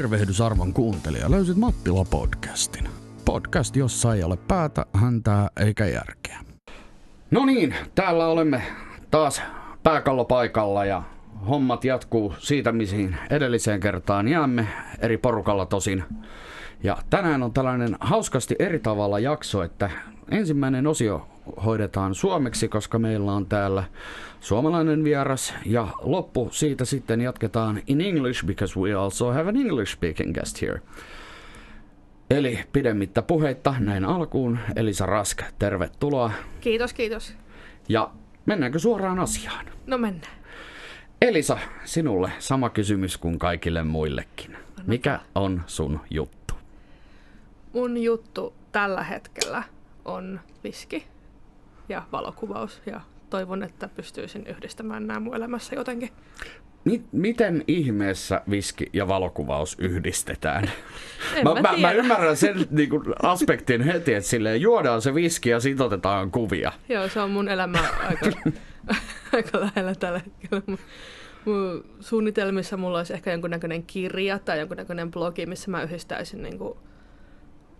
Tervehdys arvon kuuntelija, löysit MattilaPodcastin. Podcast, jossa ei ole päätä, häntää eikä järkeä. No niin, täällä olemme taas pääkallopaikalla ja hommat jatkuu siitä, mihin edelliseen kertaan jäämme, eri porukalla tosin. Ja tänään on tällainen hauskasti eri tavalla jakso, että ensimmäinen osio hoidetaan suomeksi, koska meillä on täällä suomalainen vieras, ja loppu siitä sitten jatketaan in English, because we also have an English speaking guest here. Eli pidemmittä puheitta näin alkuun, Eliza Rask, tervetuloa. Kiitos, kiitos. Ja mennäänkö suoraan asiaan? No mennään. Elisa, sinulle sama kysymys kuin kaikille muillekin. Mikä on sun juttu? Mun juttu tällä hetkellä on viski ja valokuvaus ja toivon, että pystyisin yhdistämään nämä mun elämässä jotenkin. Miten ihmeessä viski ja valokuvaus yhdistetään? Mä ymmärrän sen niin kuin aspektin heti, että silleen juodaan se viski ja siitä otetaan kuvia. Joo, se on mun elämä aika lähellä tällä hetkellä. Mun suunnitelmissa mulla olisi ehkä jonkunnäköinen kirja tai jonkunnäköinen blogi, missä mä yhdistäisin niin kuin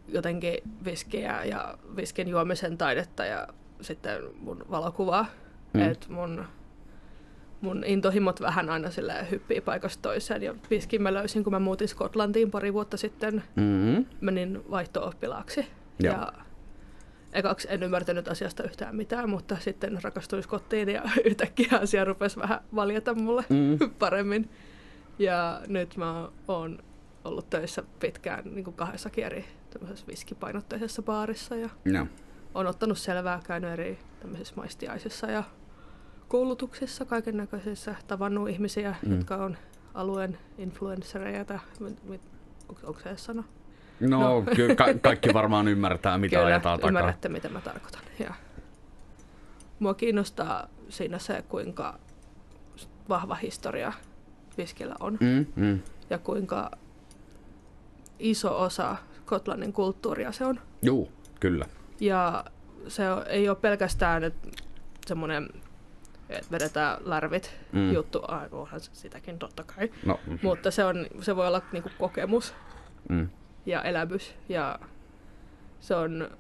jotenkin viskiä ja viskin juomisen taidetta ja sitten mun valokuvaa. Et mun intohimot vähän aina hyppii paikasta toiseen. Ja viskin mä löysin, kun mä muutin Skotlantiin pari vuotta sitten. Menin vaihto-oppilaaksi. Ja ekaksi en ymmärtänyt asiasta yhtään mitään, mutta sitten rakastuin Skottiin ja yhtäkkiä asia rupesi vähän valjeta mulle paremmin. Ja nyt mä oon ollut töissä pitkään niin kuin 2 eri viskipainotteisessa baarissa. Ja on ottanut selvää, käynyt eri tämmöisissä maistiaisissa ja koulutuksissa, kaikennäköisissä, tavannut ihmisiä, jotka on alueen influenssereja, onko se sana? No. Kyllä kaikki varmaan ymmärtää, mitä ajetaan takaa. Ymmärrätte, mitä mä tarkoitan. Ja mua kiinnostaa siinä se, kuinka vahva historia viskillä on ja kuinka iso osa Skotlannin kulttuuria se on. Joo, kyllä. Ja se ei ole pelkästään semmoinen, että vedetään lärvit juttu, onhan sitäkin totta kai, mutta se voi olla niinku kokemus ja elämys. Ja se on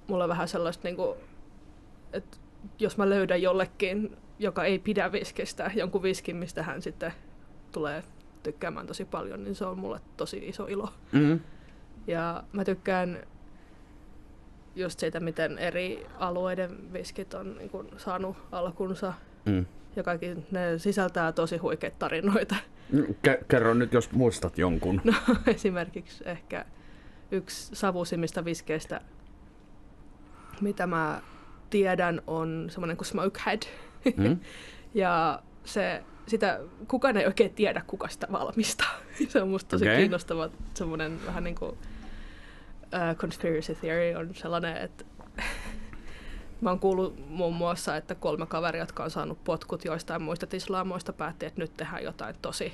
mulla vähän sellaista, niinku, että jos mä löydän jollekin, joka ei pidä viskistä, jonkun viskin, mistä hän sitten tulee tykkäämään tosi paljon, niin se on mulle tosi iso ilo. Ja mä tykkään just siitä, miten eri alueiden viskit on niin kuin saanut alkunsa. Ja kaikki ne sisältää tosi huikeita tarinoita. Kerro nyt, jos muistat jonkun. No esimerkiksi ehkä yksi savuisimmista viskeistä, mitä mä tiedän, on semmoinen kuin Smokehead. Ja sitä kukaan ei oikein tiedä, kuka sitä valmistaa. Se on musta tosi kiinnostava, semmoinen vähän niin kuin conspiracy theory on sellainen, että mä oon kuullut muun muassa, että 3 kaveria, jotka on saanut potkut joistain muista tislaamoista, päätti, että nyt tehdään jotain tosi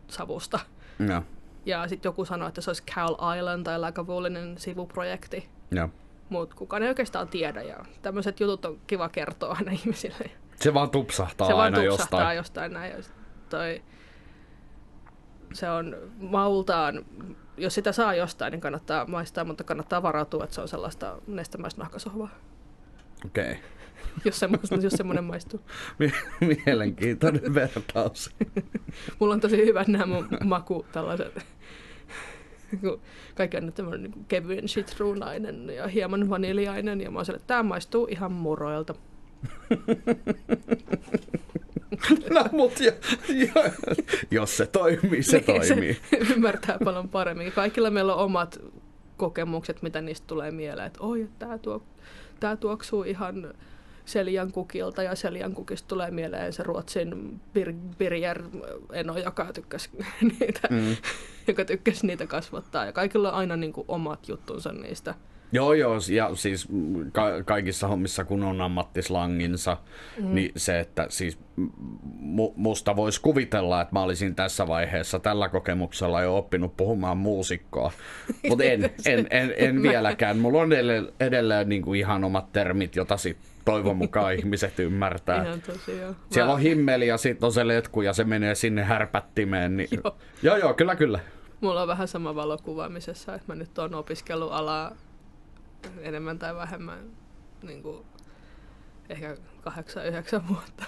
savusta. No. Ja sitten joku sanoi, että se olisi Cowl Island tai Lagavulinen sivuprojekti. No. Mutta kukaan ei oikeastaan tiedä ja tämmöiset jutut on kiva kertoa aina ihmisille. Se vaan tupsahtaa aina jostain näin. Se on maultaan, jos sitä saa jostain, niin kannattaa maistaa, mutta kannattaa varautua, että se on sellaista nestemäistä nahkasohvaa. Okei. Jos semmoinen maistuu. Mielenkiintoinen vertaus. Mulla on tosi hyvät nämä mun maku tällaiset. Kaikki on nyt tämmöinen kevyen sitruunainen ja hieman vaniljainen. Ja mä oon että tää maistuu ihan muroilta. No mut jos se toimii, se toimii. Se ymmärtää paljon paremmin. Kaikilla meillä on omat kokemukset, mitä niistä tulee mieleen. Että oi, tää tuoksuu ihan seljankukilta ja seljankukista tulee mieleen se Ruotsin Birger-eno, joka tykkäsi niitä kasvattaa. Ja kaikilla on aina niin kuin omat juttunsa niistä. Joo, ja siis kaikissa hommissa, kun on ammattislanginsa, niin se, että siis musta voisi kuvitella, että mä olisin tässä vaiheessa tällä kokemuksella jo oppinut puhumaan muusikkoa, mutta en vieläkään. Mulla on edelleen niin kuin ihan omat termit, jota sitten toivon mukaan ihmiset ymmärtää. Ihan tosi, joo. Siellä on himmeli ja sitten on se letku ja se menee sinne härpättimeen. Niin... Joo, kyllä. Mulla on vähän sama valokuvaamisessa, että mä nyt oon opiskellut alaa enemmän tai vähemmän niin kuin ehkä 8-9 vuotta.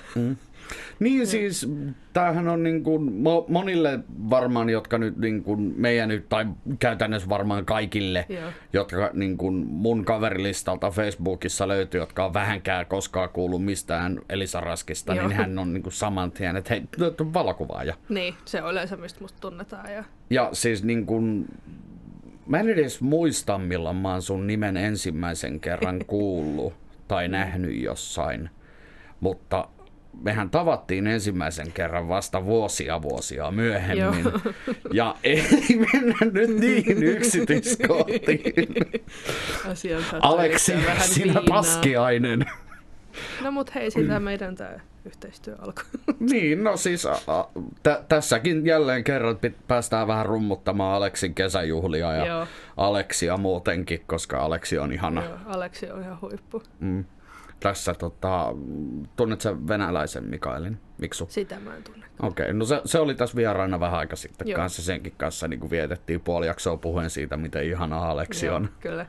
Niin siis, tämähän on niin kuin monille varmaan, jotka nyt niin kuin meidän nyt, tai käytännössä varmaan kaikille, jotka niin kuin mun kaverilistalta Facebookissa löytyy, jotka on vähänkään koskaan kuullut mistään Eliza Raskista, niin hän on niin kuin saman tien, että hei, valokuvaaja. Niin, se on yleensä, mistä musta tunnetaan. Ja siis niin kuin, mä en edes muista, milloin mä oon sun nimen ensimmäisen kerran kuullut tai nähnyt jossain, mutta mehän tavattiin ensimmäisen kerran vasta vuosia myöhemmin. Joo. Ja ei mennä nyt niin yksityiskohtiin. Aleksi, sinä paskiainen. No mut hei, sitä meidän tää yhteistyö alkoi. Niin, no siis tässäkin jälleen kerran päästään vähän rummuttamaan Aleksin kesäjuhlia ja Aleksia muutenkin, koska Aleksi on ihana. Joo, Aleksi on ihan huippu. Tässä tunnet sä venäläisen Mikaelin? Miksu? Sitä mä en tunne. Okei, no se oli tässä vieraana vähän aika sitten kanssa. Senkin kanssa niin kuin vietettiin puoli jaksoa puhuen siitä, miten ihana Aleksi on. Kyllä.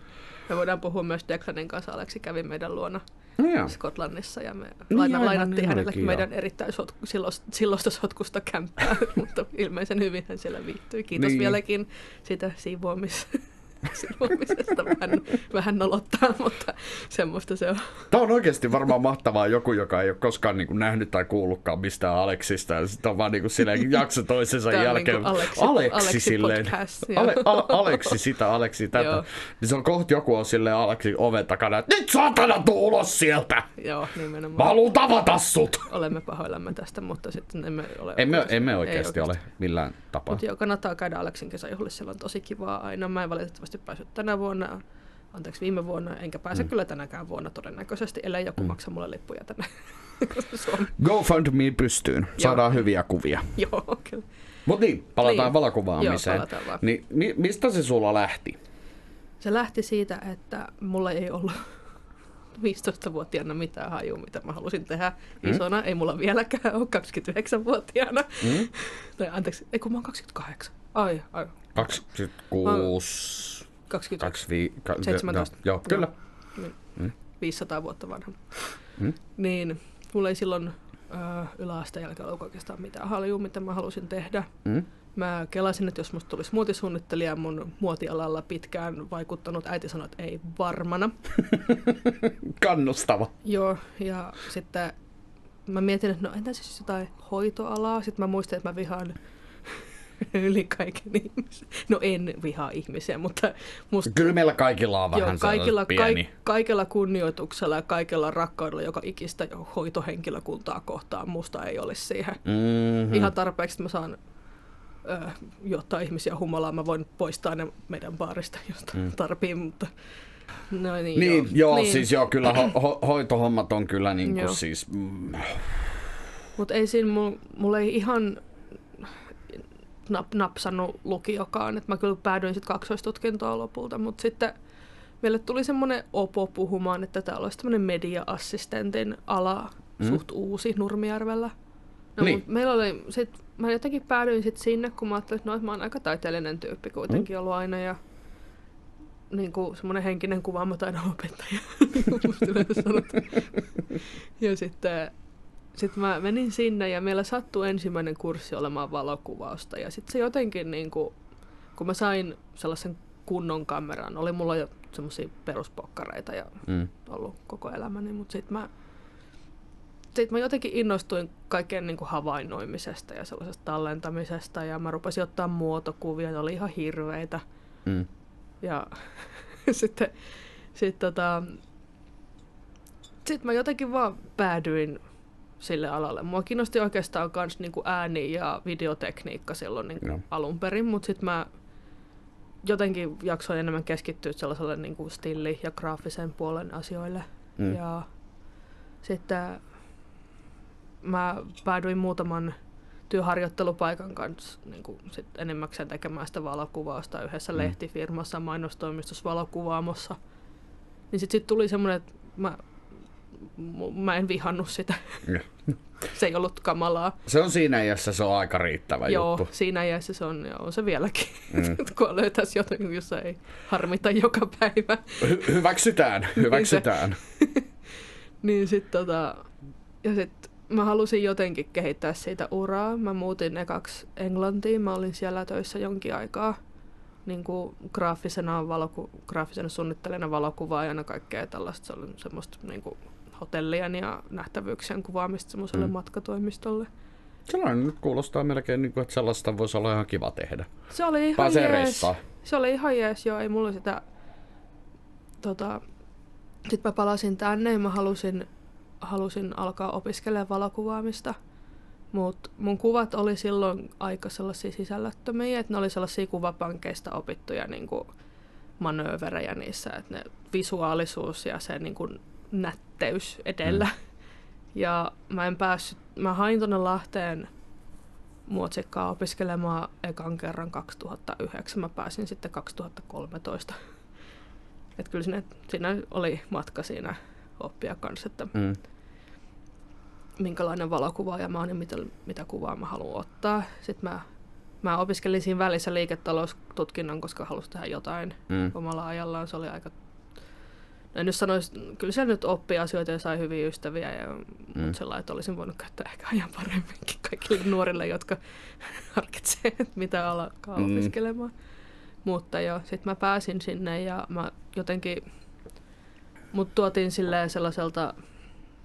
Me voidaan puhua myös Declanin kanssa. Aleksi kävi meidän luona Skotlannissa ja me lainattiin hänelle meidän erittäin silloista sotkusta kämppää, mutta ilmeisen hyvin hän siellä viihtyi. Kiitos vieläkin sitä siivoamisesta vähän nolottaa, mutta semmoista se on. Tämä on oikeasti varmaan mahtavaa joku, joka ei ole koskaan niin kuin nähnyt tai kuullutkaan mistään Aleksista. Ja sitten on vaan niin kuin silleen jakso toisensa jälkeen. Niin Aleksi silleen. Aleksi tätä. Niin se on kohta joku on silleen Aleksi oven takana, että nyt saatana tuu ulos sieltä! Joo, nimenomaan. Mä haluun tavata sut! Olemme pahoillamme tästä, mutta sitten emme ole. Emme oikeasti ole millään tapaa. Mutta kannattaa käydä Aleksin kesäjuhlissa, siellä on tosi kivaa aina. Mä en valitettavasti päässyt viime vuonna, enkä pääse kyllä tänäkään vuonna todennäköisesti, ellei joku maksa mulle lippuja tänne Suomeen. GoFundMe pystyyn, saadaan hyviä kuvia. Joo, kyllä. Mutta niin, palataan valokuvaamiseen. Joo, palataan vaan. Niin, mistä se sulla lähti? Se lähti siitä, että mulla ei ollut 15-vuotiaana mitään hajua, mitä mä halusin tehdä isona. Ei mulla vieläkään ole 29-vuotiaana. Tai anteeksi, ei kun mä oon 28. Ai. 26. 17. Joo, kyllä. 500 vuotta vanha. Niin, mulla ei silloin yläasteen jälkeen ollut oikeastaan mitään haljua, mitä mä halusin tehdä. Mä kelasin, että jos musta tulisi muotisuunnittelija, mun muotialalla pitkään vaikuttanut äiti sanoi, että ei varmana. Kannustava. Joo, ja sitten mä mietin, että no entä siis jotain hoitoalaa? Sitten mä muistin, että mä vihaan yli kaiken ihmisiä. No en vihaa ihmisiä, mutta musta... Kyllä meillä kaikilla on vähän pieni. Kaikella kunnioituksella ja kaikella rakkaudella joka ikistä hoitohenkilökuntaa kohtaan musta ei olisi siihen. Ihan tarpeeksi, että mä saan johtaa ihmisiä humalaan. Mä voin poistaa ne meidän baarista, josta tarvii, mutta... No niin, siis kyllä hoitohommat on kyllä niin kuin siis... Mutta ei siinä, mulla ei ihan napsannut lukiokaan, että mä kyllä päädyin sitten kaksoistutkintoa lopulta, mutta sitten meille tuli semmoinen opo puhumaan, että täällä olisi tämmöinen media-assistentin ala suht uusi Nurmijärvellä. No, meillä oli mä jotenkin päädyin sitten sinne, kun mä ajattelin, että mä oon aika taiteellinen tyyppi kuitenkin ollut aina ja niin kuin semmoinen henkinen kuvaamataidon opettaja, niin kuin musta yleensä sanotaan. Ja sitten mä menin sinne ja meillä sattui ensimmäinen kurssi olemaan valokuvausta ja sitten se jotenkin, niin kuin, kun mä sain sellaisen kunnon kameran, oli mulla jo semmoisia peruspokkareita ja ollut koko elämäni, mutta sitten mä jotenkin innostuin kaiken niin kuin havainnoimisesta ja sellaisesta tallentamisesta ja mä rupesin ottaa muotokuvia, ne oli ihan hirveitä. Ja sitten mä jotenkin vaan päädyin sille alalle. Mua kiinnosti oikeastaan myös niin kuin ääni- ja videotekniikka silloin niin kuin alun perin, mutta sitten mä jotenkin jaksoin enemmän keskittyä sellaiselle niin kuin stilli- ja graafisen puolen asioille. Ja sitten mä päädyin muutaman työharjoittelupaikan kanssa niin kuin sit enemmäkseen tekemään sitä valokuvausta yhdessä lehtifirmassa, mainostoimistossa, valokuvaamossa. Niin sitten tuli semmoinen, että mä mä en vihannut sitä. Se ei ollut kamalaa. Se on siinä iässä, se on aika riittävä juttu. Joo, siinä iässä se on se vieläkin. Kun löytäisi jotain, jossa ei harmita joka päivä. Hyväksytään. Niin sitten ja sitten mä halusin jotenkin kehittää siitä uraa. Mä muutin ekaksi Englantiin. Mä olin siellä töissä jonkin aikaa. Niin kuin graafisena suunnittelijana, valokuvaajana, kaikkea tällaista. Se oli semmoista niin kuin hotellien ja nähtävyyksien kuvaamista semmoiselle matkatoimistolle. Sellainen nyt kuulostaa melkein, niin kuin, että sellaista voisi olla ihan kiva tehdä. Se oli ihan jees. Se oli ihan jees, joo. Ei mulla sitä... Sitten mä palasin tänne ja mä halusin alkaa opiskelemaan valokuvaamista. Mutta mun kuvat oli silloin aika sellaisia sisällöttömiä, että ne oli sellaisia kuvapankkeista opittuja niinku manööverejä niissä, että ne visuaalisuus ja se niinku nätteys edellä. Ja mä hain tonne Lahteen muotsikkaa opiskelemaan ekan kerran 2009, mä pääsin sitten 2013. Että kyllä siinä oli matka siinä oppia kanssa, että minkälainen valokuvaaja mä oon ja mitä kuvaa mä haluan ottaa. Sitten mä opiskelin siinä välissä liiketaloustutkinnon, koska halusin tehdä jotain omalla ajallaan. Se oli aika... En nyt sanoisi, kyllä siellä nyt oppi asioita ja sai hyviä ystäviä, mutta sellainen, että olisin voinut käyttää ehkä ajan paremminkin kaikille nuorille, jotka harkitsee, että mitä alkaa opiskelemaan. Mutta joo, sitten mä pääsin sinne ja mä jotenkin... Mut tuotiin sellaiselta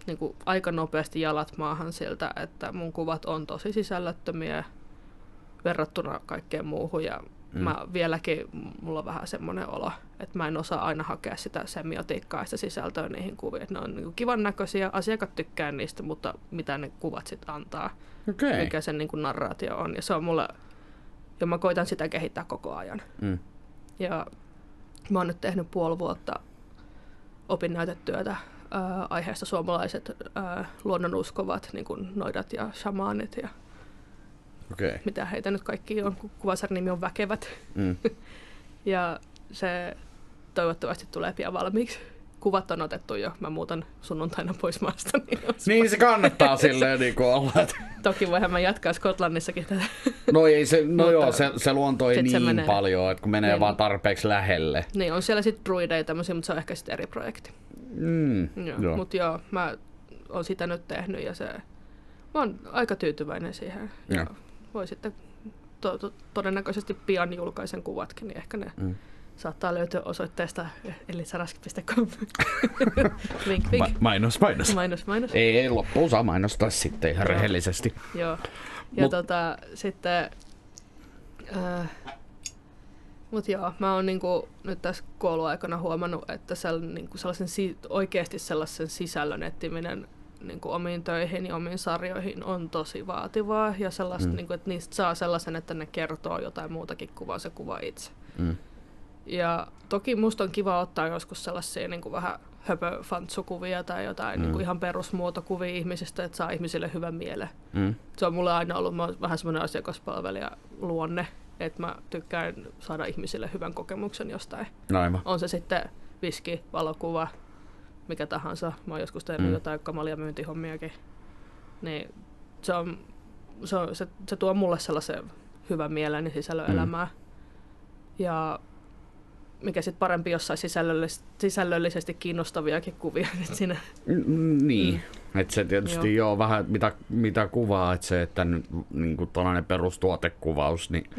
niin kuin aika nopeasti jalat maahan siltä, että mun kuvat on tosi sisällöttömiä verrattuna kaikkeen muuhun. Ja mulla on vähän semmoinen olo, että mä en osaa aina hakea sitä semiotiikkaa ja sitä sisältöä niihin kuviin. Ne on niin kuin kivan näköisiä, asiakkaat tykkää niistä, mutta mitä ne kuvat sitten antaa, mikä sen niin kuin narraatio on. Ja se on mulle, ja mä koitan sitä kehittää koko ajan. Ja mä oon nyt tehnyt 5 vuotta opinnäytetyötä aiheesta suomalaiset luonnonuskovat, niin kuin noidat ja shamaanit ja mitä heitä nyt kaikki on, kun kuvasarjan nimi on Väkevät. Ja se toivottavasti tulee pian valmiiksi. Kuvat on otettu jo, mä muutan sunnuntaina pois maasta. Niin se kannattaa silleen niin kuin olla. Toki voihan mä jatkaa Skotlannissakin tätä. Se luonto ei niin paljon, että kun menee vaan tarpeeksi lähelle. Niin, on siellä sitten druideja tämmöisiä, mutta se on ehkä sitten eri projekti. Mutta joo, mä oon sitä nyt tehnyt ja mä oon aika tyytyväinen siihen. Ja voi sitten todennäköisesti pian julkaisen kuvatkin, niin ehkä ne saattaa löytyä osoitteesta elizarask.com. Vink, vink. Mainos. Ei, loppuun saa mainostaa sitten ihan rehellisesti. Joo. Ja sitten... Mutta joo, mä oon niinku nyt tässä kouluaikana huomannut, että oikeasti sellaisen sisällön etsiminen niinku omiin töihin ja omiin sarjoihin on tosi vaativaa. Ja sellaista, niinku, että niistä saa sellaisen, että ne kertoo jotain muutakin kuin se kuva itse. Ja toki musta on kiva ottaa joskus sellaisia niinku vähän höpöfantsukuvia tai jotain niinku ihan perusmuotokuvia ihmisistä, että saa ihmisille hyvän mielen. Se on mulle aina ollut vähän semmoinen asiakaspalvelija luonne, että mä tykkään saada ihmisille hyvän kokemuksen jostain. Aivan. On se sitten viski, valokuva, mikä tahansa. Mä oon joskus tehnyt jotain kamalia myyntihommiakin. Niin se tuo mulle sellaisen hyvän mielen ja sisällön elämää. Ja mikä sitten parempi jossain sisällöllisesti kiinnostaviakin kuvia. Niin, että se tietysti joo vähän mitä kuvaa, että se, että nyt niin tuollainen perustuotekuvaus, niin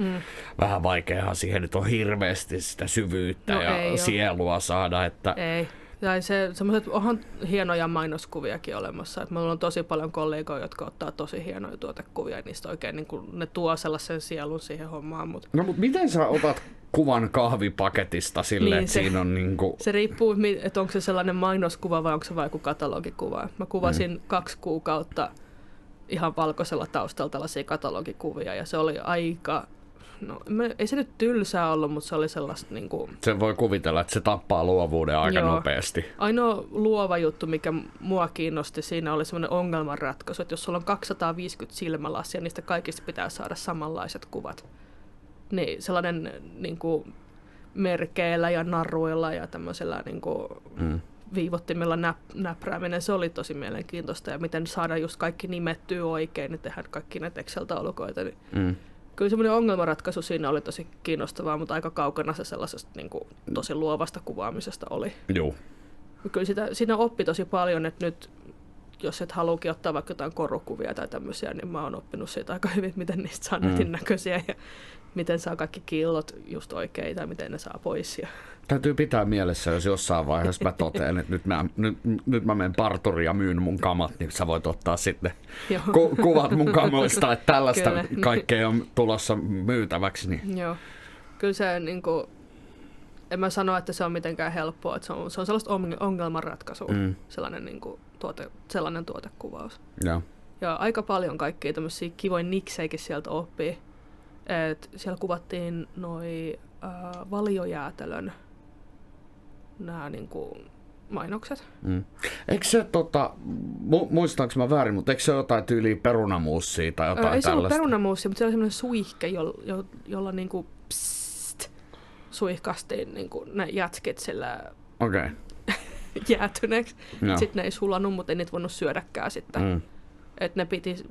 vähän vaikeaa siihen nyt on hirveästi sitä syvyyttä ja sielua saada. Että... Ei. Ja semmoiset onhan hienoja mainoskuviakin olemassa. Että meillä on tosi paljon kollegoja, jotka ottaa tosi hienoja tuotekuvia ja niistä oikein niin kuin, ne tuo sellaisen sielun siihen hommaan. Mutta miten sä otat kuvan kahvipaketista silleen, että siinä on niinku... Se riippuu, että onko se sellainen mainoskuva vai onko se vain joku katalogikuva. Mä kuvasin 2 kuukautta ihan valkoisella taustalla tällaisia katalogikuvia ja se oli aika... No, ei se nyt tylsää ollut, mutta se oli sellaista niinku... Se voi kuvitella, että se tappaa luovuuden aika nopeasti. Ainoa luova juttu, mikä mua kiinnosti, siinä oli semmoinen ongelmanratkaisu, että jos sulla on 250 silmälasia, niistä kaikista pitää saada samanlaiset kuvat. Niin sellainen niinku merkeillä ja naruilla ja tämmöisellä niinku viivottimella näprääminen, se oli tosi mielenkiintoista. Ja miten saada just kaikki nimettyä oikein ja tehdä kaikki näitä Excel-taulukoita. Niin kyllä semmoinen ongelmanratkaisu siinä oli tosi kiinnostavaa, mutta aika kaukana se sellaisesta niin kuin, tosi luovasta kuvaamisesta oli. Joo. Kyllä siinä oppi tosi paljon, että nyt jos et haluukin ottaa vaikka jotain korukuvia tai tämmöisiä, niin mä oon oppinut siitä aika hyvin, miten niistä saa netin näköisiä ja miten saa kaikki killot just oikein tai miten ne saa pois. Ja... Täytyy pitää mielessä, jos jossain vaiheessa mä totean, että nyt mä menen parturiin ja myyn mun kamat, niin sä voit ottaa sitten kuvat mun kamoista, että tällaista kaikkea on tulossa myytäväksi. Niin. Joo, kyllä se niinku... En mä sano, että se on mitenkään helppoa, että se on sellaista ongelmanratkaisua, sellainen tuotekuvaus. Ja aika paljon kaikkia tämmöisiä kivoja nikseikin sieltä oppii. Et siellä kuvattiin noi valiojäätelön nämä niinku mainokset. Eikö se, muistaanko mä väärin, mutta eikö se ole jotain tyyliä perunamuussia tai jotain tällaista? Ei se ollut perunamuussia, mutta se oli semmoinen suihke, jolla niinku suihkastiin niinku ne jätskit sillä jäätyneeksi. Sitten ne ei sulanut, mutta ei niitä voinut syödäkään sitten. Että ne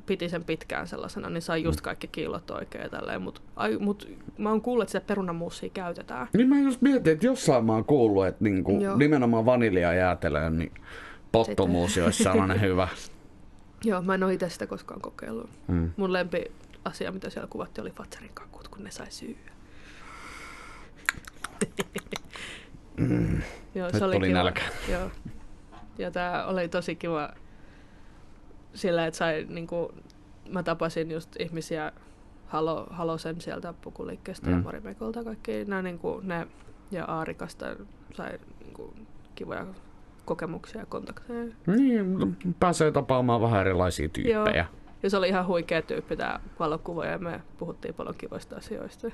piti sen pitkään sellaisena, niin sai just kaikki kiillot oikein tälleen. Mut mä oon kuullut, että sitä perunamuussia käytetään. Niin mä just mietin, että jossain mä oon kuullut, että niinku nimenomaan vaniljajäätelöön, niin pottomuusi olisi sellainen hyvä. Joo, mä en ole itse sitä koskaan kokeillut. Mun lempi asia, mitä siellä kuvattiin, oli Fatserin kakut, kun ne sai syyä. Joo, se oli kiva. Nälkä. Joo. Ja tää oli tosi kiva sillä, että sai niinku, mä tapasin just ihmisiä Halosen sieltä pukuliikkeestä ja Marimekolta kaikki niinku, ne ja Aarikasta sai niinku, kivoja kokemuksia ja kontakteja. Niin, pääsee tapaamaan vähän erilaisia tyyppejä. Joo. Ja se oli ihan huikea tyyppi tää valokuva ja me puhuttiin paljon kivoista asioista.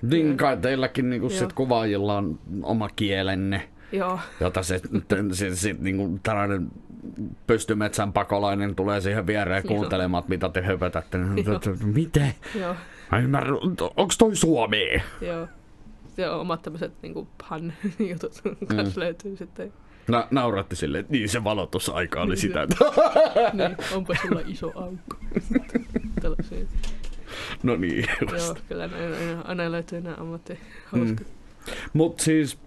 Niin kai teilläkin niinku sit kuvaajilla on oma kielenne, jota se niinku tällainen pystymetsän pakolainen tulee siihen viereen kuuntelemaan, mitä te höpötätte. Miten? Mä ymmärrän, onks toi suomi? Joo. Ja omat tämmöiset niinku jutut kanssa löytyy sitten. Nauratti silleen, että niin se valotusaika oli sitä. Niin, onpa sulla iso aukko. Tällaisia. No niin. Joo, kyllä aina löytyy nämä ammattihauskat. Mut siis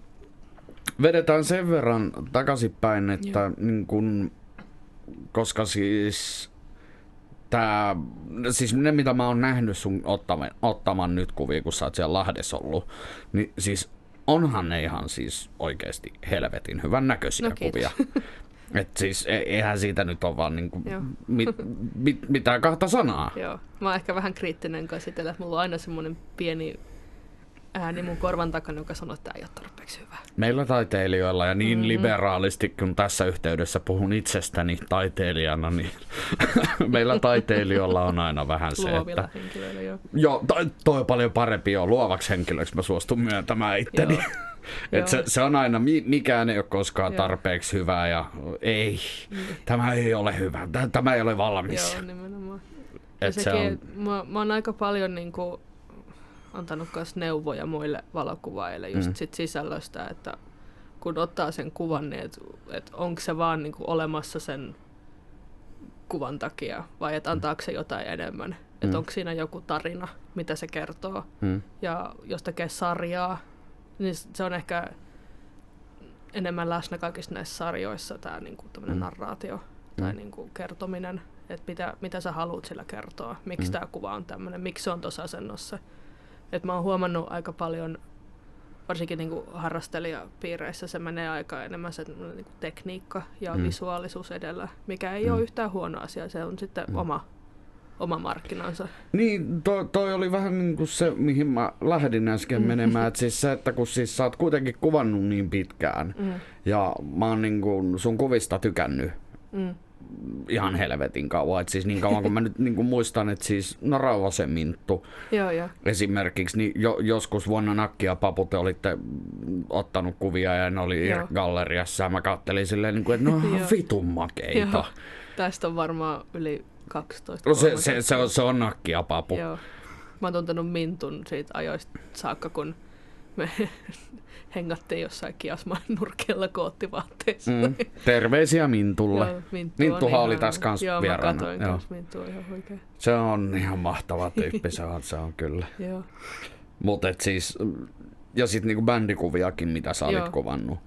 vedetään sen verran takaisinpäin, että niin kun, koska siis siis ne mitä mä oon nähnyt sun ottaman nyt kuvia, kun sä oot siellä Lahdessa ollut, niin siis onhan ne ihan siis oikeesti helvetin hyvän näköisiä kuvia. Et siis eihän siitä nyt ole vaan niinku mitään kahta sanaa. Joo. Mä oon ehkä vähän kriittinen kanssa itsellä, että mulla on aina semmoinen pieni ääni mun korvan takana, joka sanoo, että tää ei ole tarpeeksi hyvä. Meillä taiteilijoilla ja niin liberaalisti, kun tässä yhteydessä puhun itsestäni taiteilijana, niin meillä taiteilijoilla on aina vähän se, luovilla että... henkilöillä, joo. Joo, toi on paljon parempi jo luovaksi henkilöksi, mä suostun myöntämään itteni. Että se on aina, mikään ei ole koskaan tarpeeksi hyvää ja ei, tämä ei ole hyvä, tämä ei ole valmis. Joo, nimenomaan. Ja sekin, mä oon aika paljon niinku antanut myös neuvoja muille valokuvaajille just sit sisällöstä, että kun ottaa sen kuvan, niin että onko se vaan niinku olemassa sen kuvan takia vai että antaako se jotain enemmän. Että onko siinä joku tarina, mitä se kertoo. Ja jos tekee sarjaa, niin se on ehkä enemmän läsnä kaikissa näissä sarjoissa tämä niinku tämmöinen narraatio tai niinku kertominen, että mitä sä haluat sillä kertoa, miksi tämä kuva on tämmöinen, miksi se on tuossa asennossa. Et mä oon huomannut aika paljon, varsinkin niinku harrastelijapiireissä se menee aika enemmän se niinku tekniikka ja visuaalisuus edellä, mikä ei ole yhtään huono asia, se on sitten oma markkinansa. Niin, toi oli vähän niin kuin se, mihin mä lähdin äsken menemään, että siis se, että kun siis sä oot kuitenkin kuvannut niin pitkään ja mä oon niin kuin sun kuvista tykännyt ihan helvetin kauan, että siis niin kauan kun mä nyt niin kuin muistan, että siis Rauhasen Minttu esimerkiksi, niin joskus vuonna Nakki ja Papu te olitte ottanut kuvia ja ne oli galleriassa ja mä kattelin silleen, niin kuin, että no ihan vitun makeita. Tästä on varmaan yli 12 se on Nakki ja Papu. Joo. Mä oon tuntenut Mintun siitä ajoista saakka, kun me hengattiin jossain Kiasman nurkilla koottivaatteissa. Terveisiä Mintulle. Joo, Minttuhan oli tässä kanssa vieraana. Joo, mä katoin kanssa Minttua ihan oikein. Se on ihan mahtava tyyppi, se on kyllä. Joo. Mut et siis, ja sit niinku bändikuviakin, mitä sä olit kuvannut.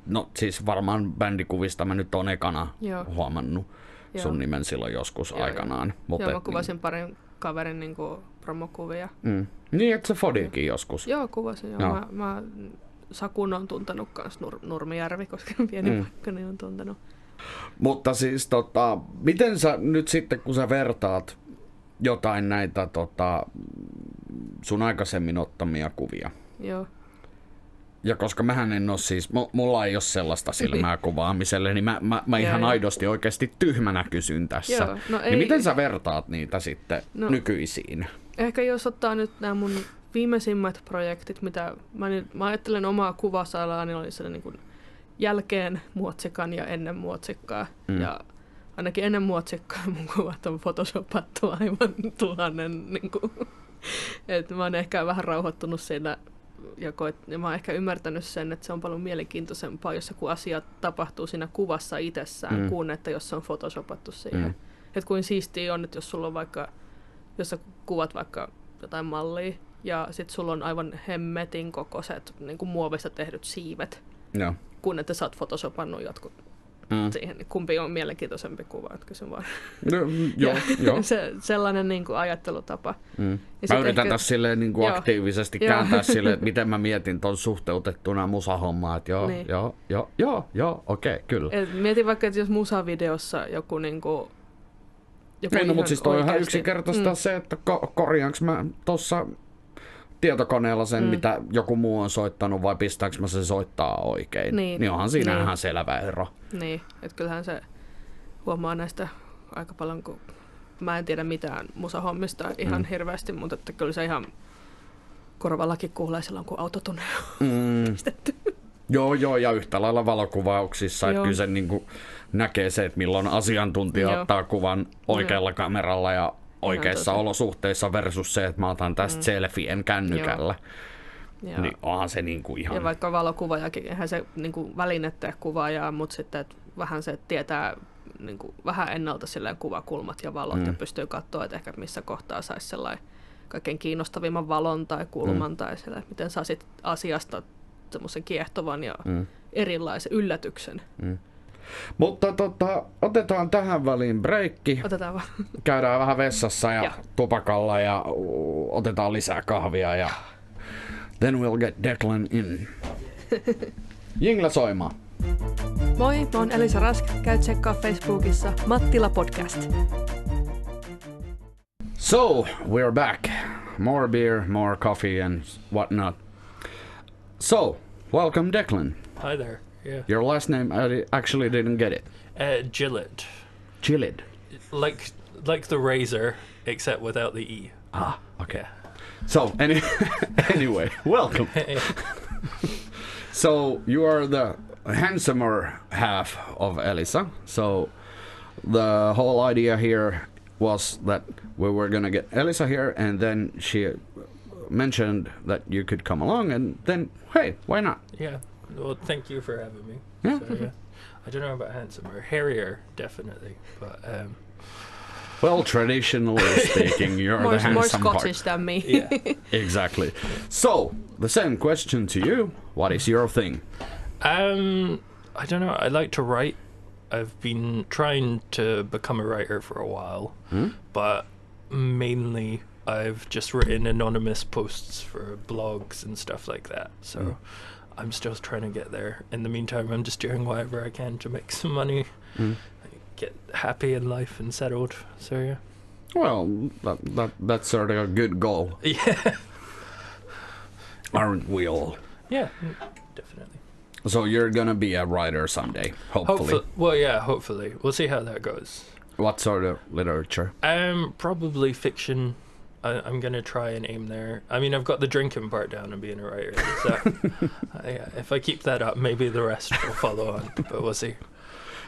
No siis varmaan bändikuvista mä nyt oon ekana huomannut sun nimen silloin joskus aikanaan. Joo, mä kuvasin parin kaverin niinku promokuvia. Niin, että se Fodikin joskus. Joo, kuvasin. Joo. Mä Sakun on tuntenut kans Nurmijärvi, koska pieni paikka, niin on tuntenut. Mutta siis miten sä nyt sitten, kun sä vertaat jotain näitä sun aikaisemmin ottamia kuvia. Joo. Ja koska mähän en oo siis, mulla ei ole sellaista silmää kuvaamiselle, niin mä ihan aidosti oikeasti tyhmänä kysyn tässä. Joo, no niin miten sä vertaat niitä sitten nykyisiin? Ehkä jos ottaa nyt nämä mun viimeisimmät projektit, mitä mä ajattelen omaa kuvasalaa, niin oli sellainen niin kuin jälkeen muotsikan ja ennen muotsikkaa. Ja ainakin ennen muotsikkaa mun kuvat on photoshopattu aivan tuhannen. Niin kuin, että mä oon ehkä vähän rauhoittunut siinä ja mä oon ehkä ymmärtänyt sen, että se on paljon mielenkiintoisempaa, jos joku asia tapahtuu siinä kuvassa itsessään, kuin että jos se on photoshopattu siihen. Että kuin siistiä on, että jos sulla on vaikka, jos sä kuvat vaikka jotain mallia, ja sit sulla on aivan hemmetin kokoiset niin kuin muovista tehdyt siivet, kun että sä oot photoshopannut jotkut siihen. Kumpi on mielenkiintoisempi kuva, että kysyn vaan. Joo. Sellainen niin kuin ajattelutapa. Mä yritän tässä silleen niin kuin aktiivisesti kääntää silleen, että miten mä mietin ton suhteutettuna musahommaa, että joo, okei, kyllä. Mietin vaikka, että jos musavideossa joku niinku... No, mutta siis toi on ihan yksinkertaista se, että korjaanko mä tossa tietokoneella sen, mitä joku muu on soittanut, vai pistääkö mä se soittaa oikein. Niin onhan siinä ihan selvä ero. Niin, että kyllähän se huomaa näistä aika paljon, kun mä en tiedä mitään musahommista ihan hirveästi, mutta että kyllä se ihan korvallakin kuulee silloin, kun autotune on pistetty. Joo, ja yhtä lailla valokuvauksissa, että kyllä se niin kuin näkee se, että milloin asiantuntija ottaa kuvan oikealla kameralla ja oikeissa olosuhteissa versus se, että mä otan tästä selfien kännykällä. Niin onhan se niin kuin ihan... Ja vaikka valokuvaajakin, eihän se niin kuin väline tee kuvaajaa, mutta sitten että vähän se tietää niin kuin vähän ennalta silleen kuvakulmat ja valot ja pystyy katsoa, että ehkä missä kohtaa saisi sellainen kaikkein kiinnostavimman valon tai kulman tai sellainen, miten saisit asiasta semmoisen kiehtovan ja erilaisen yllätyksen. Mutta otetaan tähän väliin breikki. Otetaan vaan. Käydään vähän vessassa ja tupakalla ja otetaan lisää kahvia ja then we'll get Declan in. Jingle soimaan. Moi, mä oon Eliza Rask. Käy tsekkaa Facebookissa MattilaPodcast. So, we're back. More beer, more coffee and whatnot. So, welcome Declan. Hi there. Yeah. Your last name, I actually didn't get it. Gillett. Gillett. Like the razor, except without the E. Ah, okay. So, anyway, welcome. So, you are the handsomer half of Eliza. So, the whole idea here was that we were going to get Eliza here, and then she mentioned that you could come along, and then, hey, why not? Yeah. Well, thank you for having me. Yeah. So, yeah. I don't know about handsomer. Hairier, definitely. But well, traditionally speaking, you're the handsome more part. Scottish than me. Yeah. Exactly. So, the same question to you. What is your thing? I don't know. I like to write. I've been trying to become a writer for a while, but mainly I've just written anonymous posts for blogs and stuff like that. So I'm still trying to get there. In the meantime, I'm just doing whatever I can to make some money, get happy in life and settled. So yeah. Well, that's sort of a good goal. Yeah. Aren't we all? Yeah, definitely. So you're gonna be a writer someday, hopefully. Well, yeah, hopefully. We'll see how that goes. What sort of literature? Probably fiction. I'm gonna try and aim there. I mean, I've got the drinking part down and being a writer. So, yeah, if I keep that up, maybe the rest will follow on. But we'll see.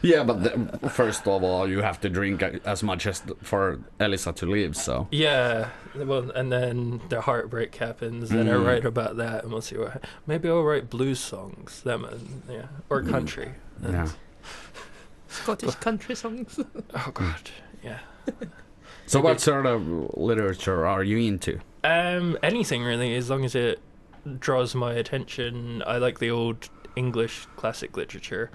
Yeah, but first of all, you have to drink as much as for Eliza to leave, so... Yeah, well, and then the heartbreak happens, and I write about that, and we'll see what... Maybe I'll write blues songs, yeah, or country. Yeah. Scottish country songs. Oh, God, yeah. So what sort of literature are you into? Anything, really, as long as it draws my attention. I like the old English classic literature.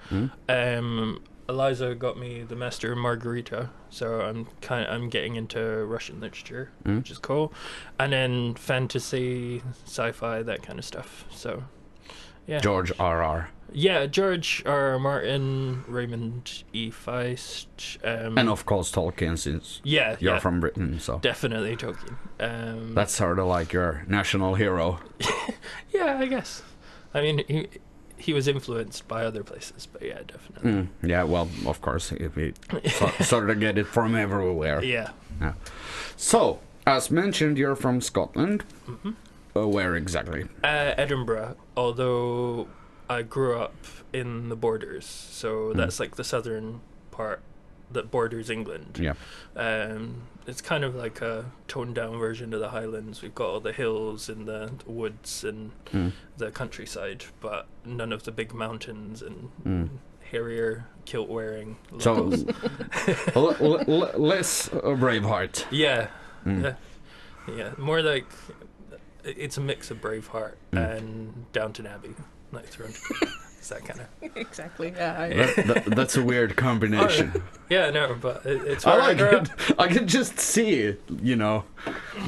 Eliza got me the Master and Margarita, so I'm getting into Russian literature, which is cool, and then fantasy, sci-fi, that kind of stuff. So, yeah. George R.R. Yeah, George R. Martin, Raymond E. Feist, and of course Tolkien, since you're from Britain, so definitely Tolkien. That's sort of like your national hero. Yeah, I guess. I mean, he was influenced by other places, but yeah, definitely. Yeah, well, of course, if we sort of get it from everywhere. Yeah. So, as mentioned, you're from Scotland. Where exactly? Edinburgh, although I grew up in the borders, so that's like the southern part that borders England. Yeah. It's kind of like a toned down version of the Highlands. We've got all the hills and the woods and the countryside, but none of the big mountains and hairier kilt wearing. So less Braveheart. Yeah. More like it's a mix of Braveheart and Downton Abbey, like thrown. It's that kind of. Exactly. Yeah. That's a weird combination. Yeah, no, but it's. I like it. I can just see it,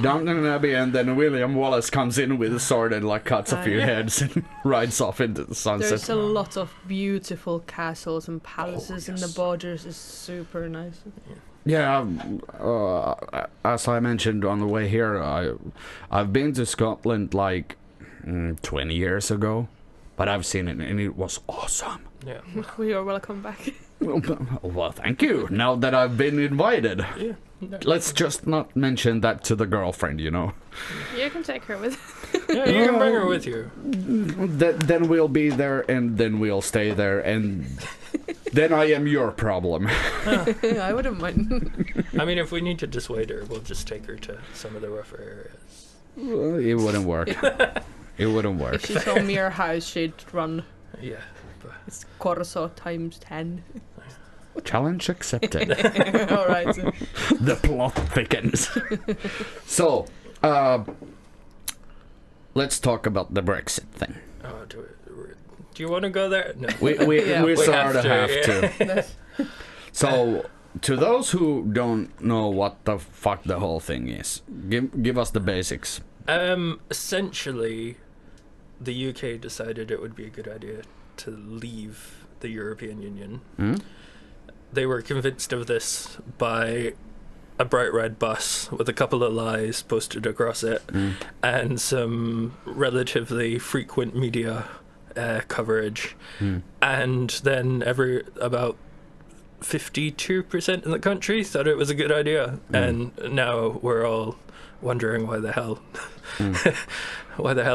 Downton Abbey, and then William Wallace comes in with a sword and like cuts a few heads and rides off into the sunset. There's a lot of beautiful castles and palaces in the borders. It's super nice. Yeah, as I mentioned on the way here, I've been to Scotland like 20 years ago, but I've seen it and it was awesome. Yeah. Well, you're welcome back. Well, thank you. Now that I've been invited. Yeah. Let's just not mention that to the girlfriend, You can take her with. Yeah, you can bring her with you. Then we'll be there, and then we'll stay there, and then I am your problem. I wouldn't mind. I mean, if we need to dissuade her, we'll just take her to some of the rougher areas. Well, it wouldn't work. It wouldn't work. If she saw me her house, she'd run. Yeah. It's Corso times 10. Challenge accepted. All right. The plot thickens. So, let's talk about the Brexit thing. Oh, do you want to go there? No. We sort of have to. So, to those who don't know what the fuck the whole thing is, give us the basics. Essentially, the UK decided it would be a good idea to leave the European Union. They were convinced of this by a bright red bus with a couple of lies posted across it and some relatively frequent media coverage. And then about 52% in the country thought it was a good idea. And now we're all wondering why the hell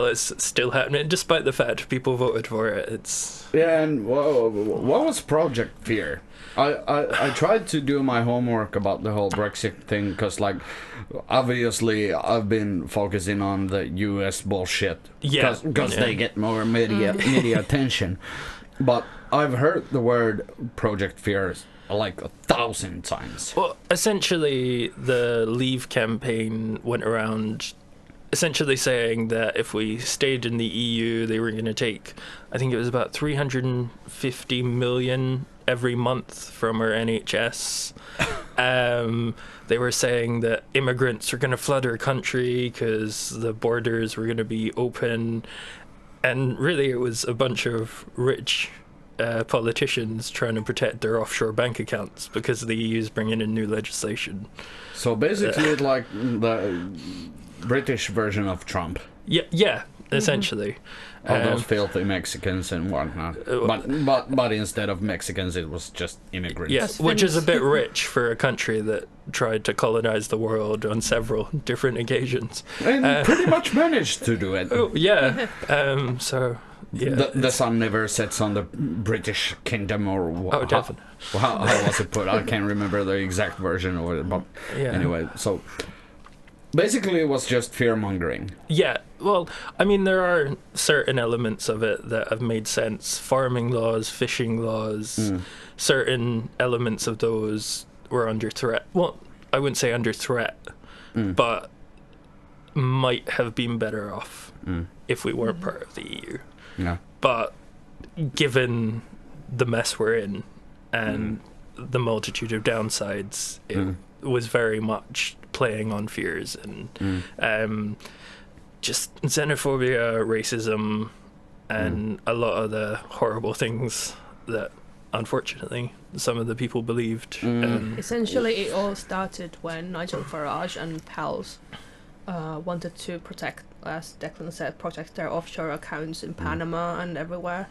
it's still happening, despite the fact people voted for it. And what was Project Fear? I tried to do my homework about the whole Brexit thing, because obviously I've been focusing on the US bullshit, because they get more media attention, but I've heard the word Project Fear like 1,000 times. Well, essentially the Leave campaign went around essentially saying that if we stayed in the EU, they were going to take, I think it was about 350 million every month from our NHS. They were saying that immigrants were going to flood our country because the borders were going to be open. And really it was a bunch of rich politicians trying to protect their offshore bank accounts because the EU's bringing in new legislation. So basically it's like the British version of Trump. Yeah, essentially. All those filthy Mexicans and whatnot. But instead of Mexicans, it was just immigrants. Yes, which is a bit rich for a country that tried to colonize the world on several different occasions. And pretty much managed to do it. Oh, yeah. So the sun never sets on the British kingdom, or definitely. How was it put? I can't remember the exact version of it, but anyway, so basically it was just fear-mongering. Yeah, well, I mean, there are certain elements of it that have made sense. Farming laws, fishing laws, certain elements of those were under threat. Well, I wouldn't say under threat, but might have been better off if we weren't part of the EU. Yeah. But given the mess we're in and the multitude of downsides, it was very much playing on fears and just xenophobia, racism, and a lot of the horrible things that unfortunately some of the people believed. Essentially, it all started when Nigel Farage and pals wanted to protect, as Declan said, protect their offshore accounts in Panama and everywhere,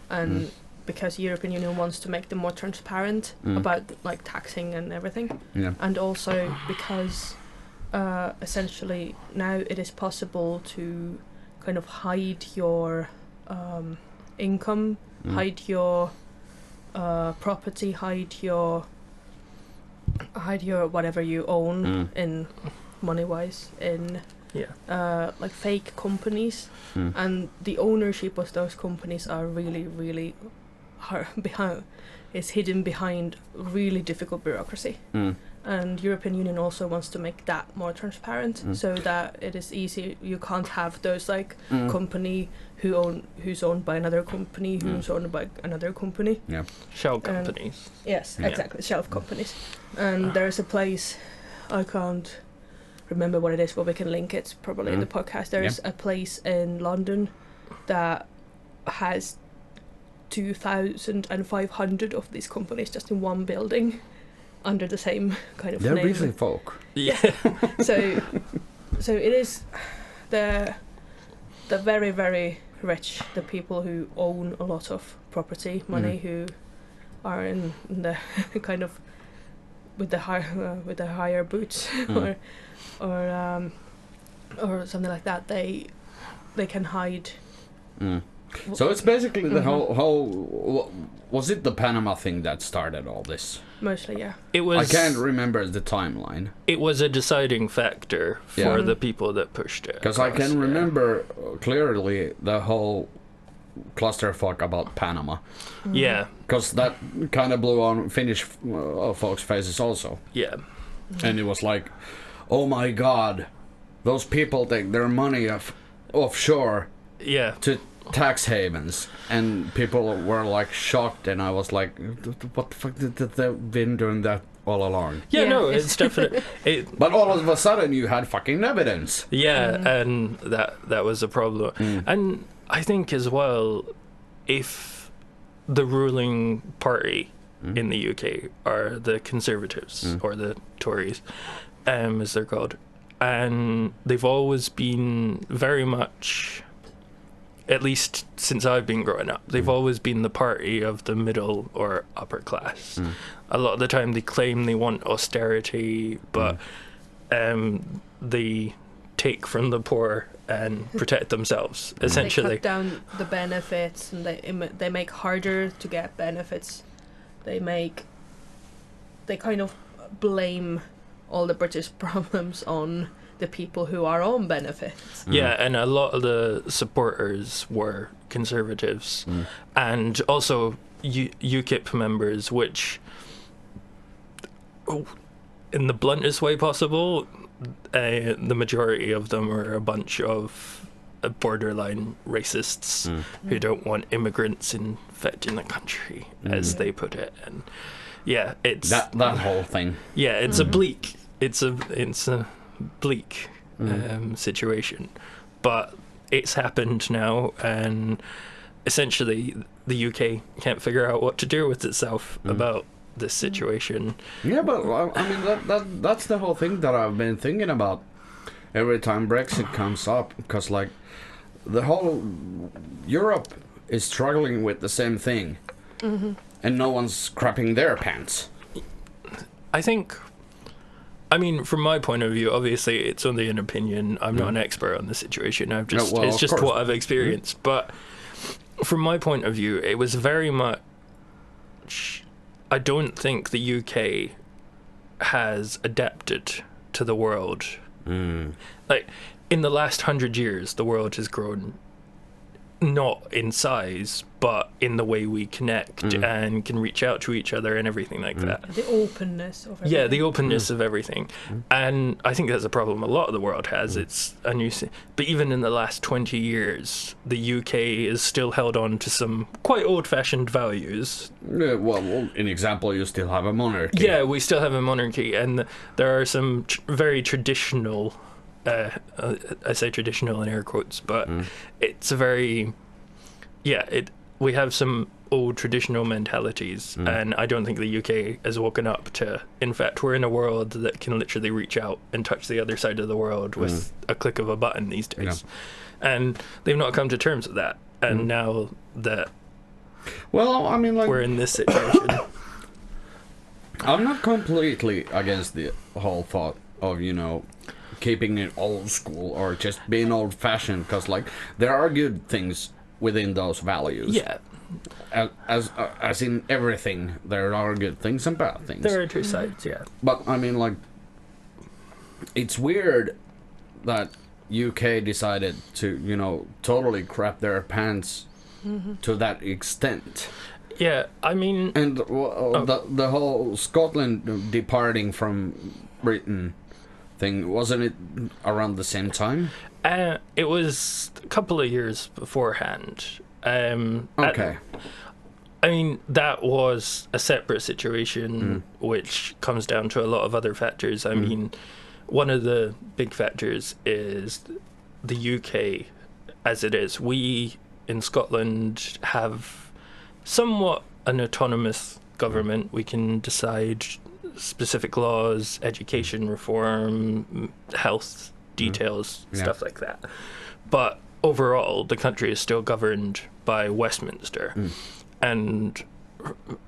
and because the European Union wants to make them more transparent about like taxing and everything, and also because essentially now it is possible to kind of hide your income, hide your property, hide your whatever you own in money-wise in like fake companies, and the ownership of those companies are really is hidden behind really difficult bureaucracy. And European Union also wants to make that more transparent, so that it is easy. You can't have those like company who's owned by another company who's owned by another company. Shell companies. Yes, exactly, shell companies. And there's a place, I can't remember what it is, but we can link it probably in the podcast. There's a place in London that has 2,500 of these companies just in one building under the same kind of They're name. busy folk. Yeah. So it is the very, very rich, the people who own a lot of property, money, who are in the kind of with the higher boots or something like that. They can hide. So it's basically the whole was it the Panama thing that started all this? Mostly, yeah. It was. I can't remember the timeline. It was a deciding factor for the people that pushed it. Because I can remember clearly the whole clusterfuck about Panama. Yeah. Because that kind of blew on Finnish folks' faces also. Yeah. And it was like, oh my god, those people take their money offshore to tax havens, and people were like shocked, and I was like, what the fuck, they've been doing that all along? Yeah, no, it's definitely but all of a sudden you had fucking evidence. And that was a problem. And I think as well, if the ruling party in the UK are the Conservatives or the Tories, as they're called, and they've always been very much, at least since I've been growing up, they've always been the party of the middle or upper class. A lot of the time they claim they want austerity, but they take from the poor and protect themselves, essentially. They cut down the benefits, and they make harder to get benefits. They kind of blame all the British problems on the people who are on benefits. Yeah, and a lot of the supporters were Conservatives, and also UKIP members, which, in the bluntest way possible, the majority of them are a bunch of borderline racists who don't want immigrants infecting the country, as they put it. And yeah, it's that whole thing. Yeah, it's a bleak. It's a bleak situation, but it's happened now, and essentially the UK can't figure out what to do with itself about this situation. Yeah, but I mean that's the whole thing that I've been thinking about every time Brexit comes up, because like the whole Europe is struggling with the same thing, and no one's crapping their pants. I mean, from my point of view, obviously it's only an opinion. I'm not an expert on the situation. It's just what I've experienced. But from my point of view, it was very much. I don't think the UK has adapted to the world. Like, in the last 100 years, the world has grown not in size, but in the way we connect and can reach out to each other and everything like that. The openness of everything. Yeah, the openness of everything. And I think that's a problem a lot of the world has. It's a new... But even in the last 20 years, the UK is still held on to some quite old-fashioned values. Yeah, well, in example, you still have a monarchy. Yeah, we still have a monarchy, and there are some very traditional... I say traditional in air quotes, but it's a very... Yeah, we have some old traditional mentalities, and I don't think the UK has woken up to... In fact, we're in a world that can literally reach out and touch the other side of the world with a click of a button these days. Yeah. And they've not come to terms with that. And now that well, I mean, like, we're in this situation... I'm not completely against the whole thought of, you know, keeping it old school or just being old-fashioned, because, like, there are good things within those values. Yeah. As in everything, there are good things and bad things. There are two sides, yeah. But, I mean, like, it's weird that UK decided to, you know, totally crap their pants to that extent. Yeah, I mean... And the whole Scotland departing from Britain thing, wasn't it around the same time? It was a couple of years beforehand. Okay. I mean, that was a separate situation, which comes down to a lot of other factors. I mean, one of the big factors is the UK as it is. We, in Scotland, have somewhat an autonomous government. We can decide specific laws, education reform, health details, stuff like that. But overall, the country is still governed by Westminster. And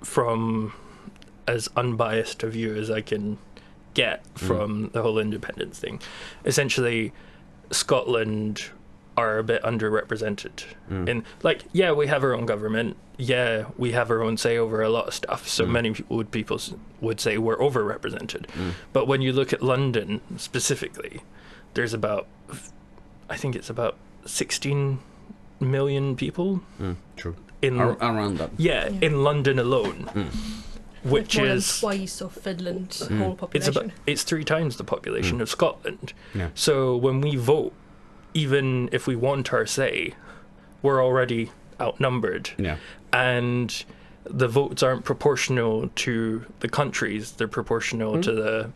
from as unbiased a view as I can get from the whole independence thing, essentially Scotland are a bit underrepresented. In, like, yeah, we have our own government. Yeah, we have our own say over a lot of stuff. So many people would say we're overrepresented. But when you look at London specifically, there's about, I think it's about 16 million people. True. Around that. Yeah, in London alone. Which more is than twice of Finland's whole population. It's 3 times the population of Scotland. Yeah. So when we vote, even if we want our say, we're already outnumbered. Yeah. And the votes aren't proportional to the countries, they're proportional to the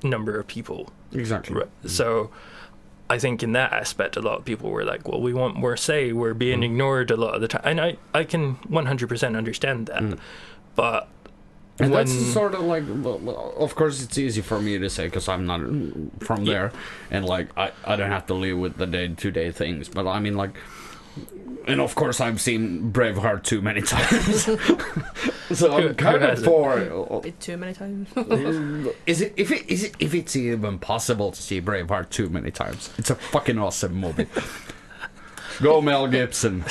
number of people. Exactly. Right. So I think in that aspect, a lot of people were like, well, we want more say, we're being ignored a lot of the time. And I can 100% understand that. But and that's sort of like, of course, it's easy for me to say because I'm not from there, and like I don't have to live with the day-to-day things. But I mean, like, and of course, I've seen Braveheart too many times, so I'm kind of for. A bit too many times. If it's even possible to see Braveheart too many times, it's a fucking awesome movie. Go Mel Gibson.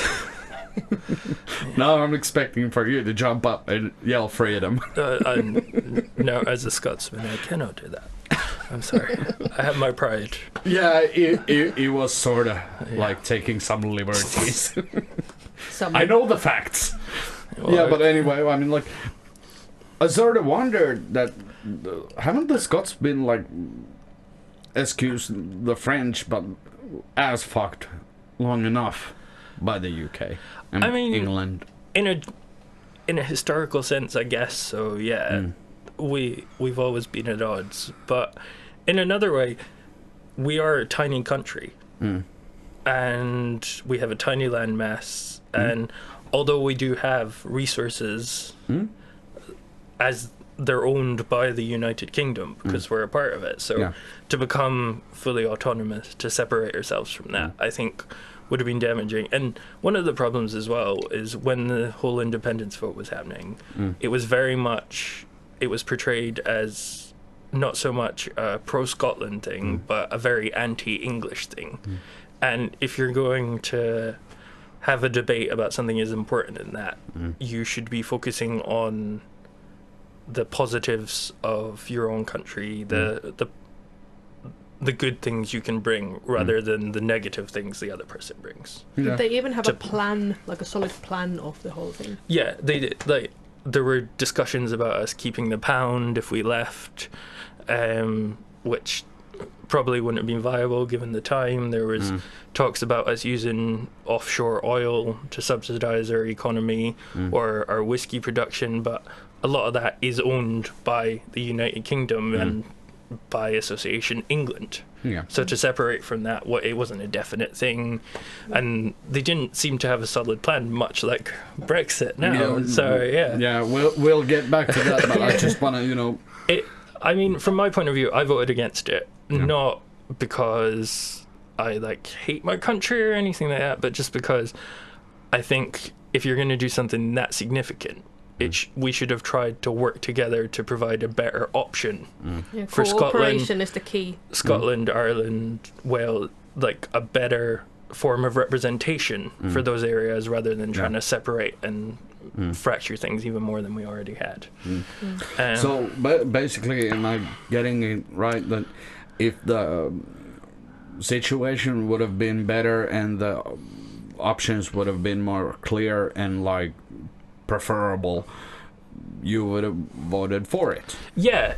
Now I'm expecting for you to jump up and yell freedom. No, as a Scotsman, I cannot do that. I'm sorry. I have my pride. Yeah, it was sort of like taking some liberties. I know the facts. Well, yeah, but anyway, I mean, like, I sort of wondered that haven't the Scots been like, excuse the French, but ass fucked long enough by the UK and England? In a historical sense, I guess so. Yeah, we've always been at odds, but in another way, we are a tiny country, and we have a tiny landmass, and although we do have resources, as they're owned by the United Kingdom because we're a part of it, so to become fully autonomous, to separate ourselves from that, I think would have been damaging. And one of the problems as well is when the whole independence vote was happening, it was very much, it was portrayed as not so much a pro-Scotland thing, but a very anti-English thing. And if you're going to have a debate about something as important than that, you should be focusing on the positives of your own country, the good things you can bring, rather than the negative things the other person brings. Yeah. Did they even have a plan, like a solid plan of the whole thing? Yeah, they did. Like, there were discussions about us keeping the pound if we left, which probably wouldn't have been viable given the time. There was talks about us using offshore oil to subsidize our economy or our whiskey production, but a lot of that is owned by the United Kingdom and by association England. Yeah. So to separate from that, it wasn't a definite thing, and they didn't seem to have a solid plan, much like Brexit now. Yeah, we'll get back to that, but I just want to, I mean, from my point of view, I voted against it, not because I hate my country or anything like that, but just because I think if you're going to do something that significant, we should have tried to work together to provide a better option for Scotland. Cooperation is the key. Scotland, Ireland, Wales, a better form of representation for those areas, rather than trying to separate and fracture things even more than we already had. So basically, am I getting it right that if the situation would have been better and the options would have been more clear and preferable, you would have voted for it? Yeah,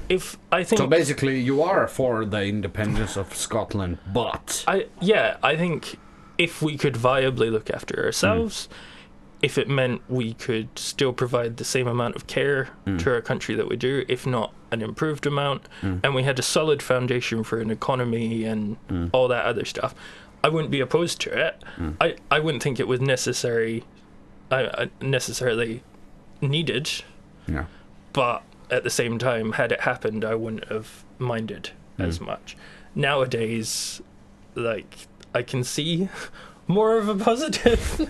I think... So basically, you are for the independence of Scotland, but... I think if we could viably look after ourselves, if it meant we could still provide the same amount of care to our country that we do, if not an improved amount, and we had a solid foundation for an economy and all that other stuff, I wouldn't be opposed to it. I wouldn't think it was necessarily needed. Yeah. But at the same time, had it happened, I wouldn't have minded as much. Nowadays, I can see more of a positive.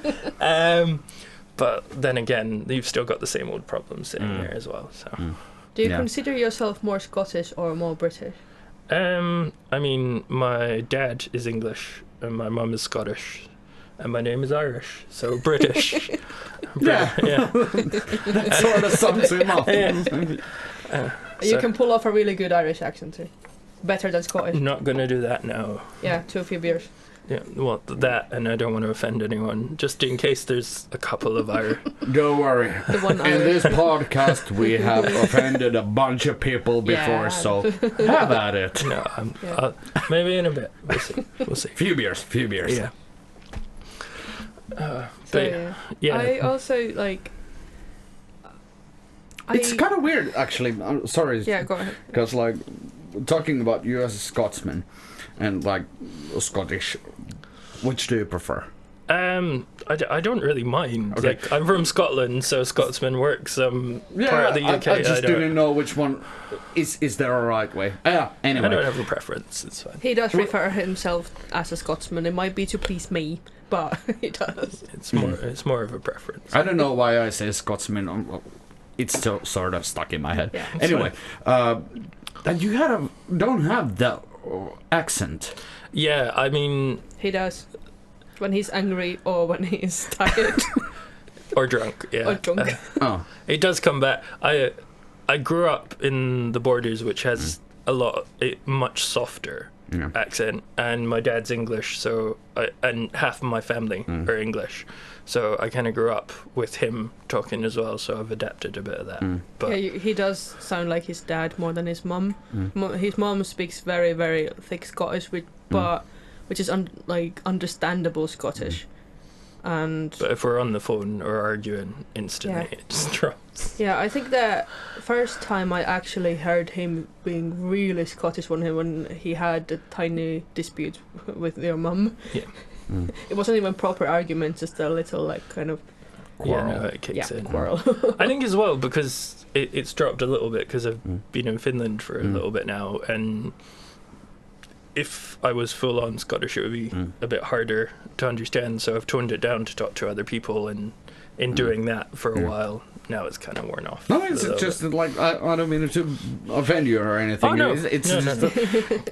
But then again, you've still got the same old problems sitting there as well. So, do you consider yourself more Scottish or more British? I mean, my dad is English and my mum is Scottish, and my name is Irish, so British. Yeah. That sort of sums him up. You can pull off a really good Irish accent too. Better than Scottish. I'm not going to do that now. Yeah, to a few beers. Yeah, well, that, and I don't want to offend anyone, just in case there's a couple of Irish. Don't worry. In this podcast, we have offended a bunch of people before, so have at it. No, maybe in a bit. We'll see. Few beers. Yeah. I also it's kind of weird, actually. I'm sorry. Yeah, go ahead. Because talking about you as a Scotsman and Scottish, which do you prefer? I don't really mind. Okay. I'm from Scotland, so Scotsman works. Part of the UK. I just didn't know which one. Is there a right way? Anyway. I don't have a preference. It's fine. He does refer himself as a Scotsman. It might be to please me, but he does. It's more of a preference. I don't know why I say Scotsman. It's still sort of stuck in my head. Yeah. Anyway, that you don't have that accent. Yeah, I mean... He does. When he's angry or when he's tired. Or drunk, yeah. Or drunk. It does come back. I grew up in the Borders, which has much softer accent, and my dad's English, and half of my family are English. So I kind of grew up with him talking as well, so I've adapted a bit of that. But yeah, he does sound like his dad more than his mum. His mum speaks very, very thick Scottish, which is understandable Scottish. But if we're on the phone or arguing, instantly it just drops. Yeah, I think the first time I actually heard him being really Scottish when he had a tiny dispute with your mum. Yeah. It wasn't even proper argument, just a little kind of quarrel. Yeah, no, it kicks in. Quarrel. I think as well because it's dropped a little bit because I've been in Finland for a little bit now, and if I was full on Scottish, it would be a bit harder to understand. So I've toned it down to talk to other people, and in doing that for a while, now it's kind of worn off. No, it's just like I don't mean to offend you or anything. Oh, no. It's No, just no.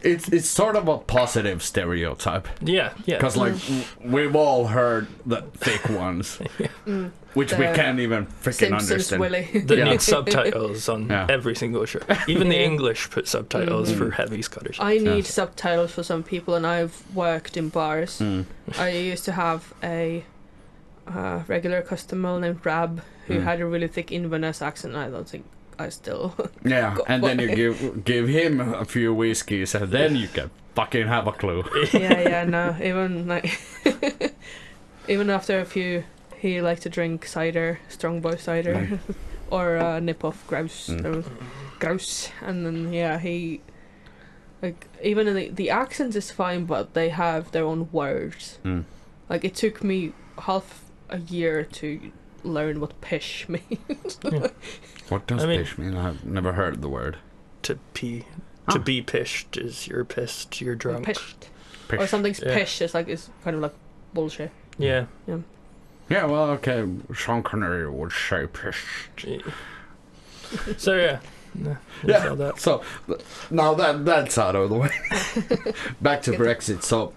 it's sort of a positive stereotype. Yeah. Because like we've all heard the thick ones, which we can't even freaking Simpsons understand. Willy. That need subtitles on Yeah. every single show. Even the Yeah. English put subtitles for heavy Scottish. I need subtitles for some people, and I've worked in bars. I used to have a regular customer named Rab who had a really thick Inverness accent. I don't think I still. Yeah, and then you give him a few whiskeys, and then you can fucking have a clue. No, even like even after a few, he liked to drink cider, strong boy cider, or nip off grouse, grouse, and then he like even the accent is fine, but they have their own words. Like it took me half a year to learn what pish means. What does pish mean? I've never heard the word. To pee. To be pished is you're pissed, you're drunk. Pished. Pish. Or something's pish. It's kind of like bullshit. Yeah. Yeah, well, okay, Sean Connery would say pish. So yeah. Yeah, That. so now that's out of the way. Back to Brexit. So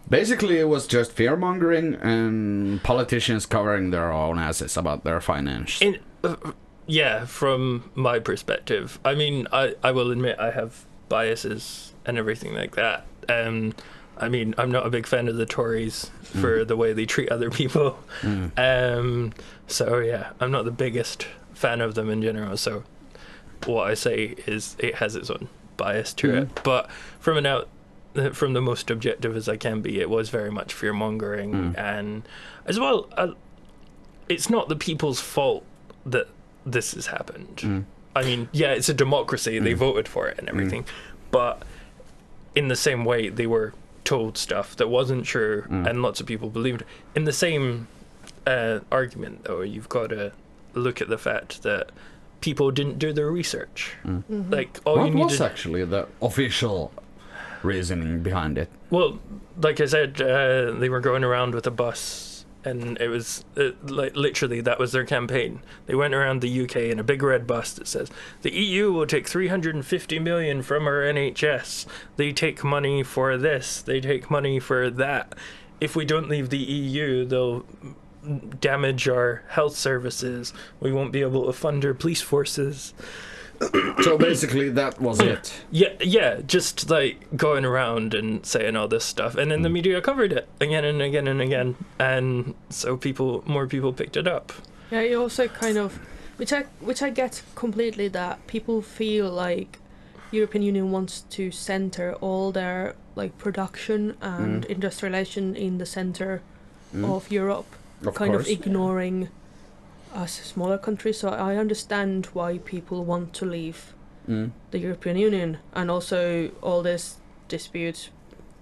basically it was just fear-mongering and politicians covering their own asses about their finance. Yeah, from my perspective. I mean, I will admit I have biases and everything like that. I mean, I'm not a big fan of the Tories for the way they treat other people. So yeah, I'm not the biggest fan of them in general. So what I say is it has its own bias to it. But from the most objective as I can be, it was very much fear-mongering. And as well, it's not the people's fault that this has happened. I mean, yeah, it's a democracy. They voted for it and everything. But in the same way, they were told stuff that wasn't true and lots of people believed. In the same argument, though, you've got to look at the fact that people didn't do their research. Like, what was actually the official reasoning behind it? Well, like I said, they were going around with a bus, and it was like literally that was their campaign. They went around the UK in a big red bus that says the EU will take 350 million from our NHS. They take money for this. They take money for that. If we don't leave the EU, they'll damage our health services. We won't be able to fund our police forces. So basically that was it. Yeah, just like going around and saying all this stuff, and then the media covered it again and again and again, and so more people picked it up. Yeah, you also kind of, which I get completely, that people feel like European Union wants to center all their like production and industrialization in the center of Europe, of ignoring us smaller countries. So I understand why people want to leave the European Union, and also all this disputes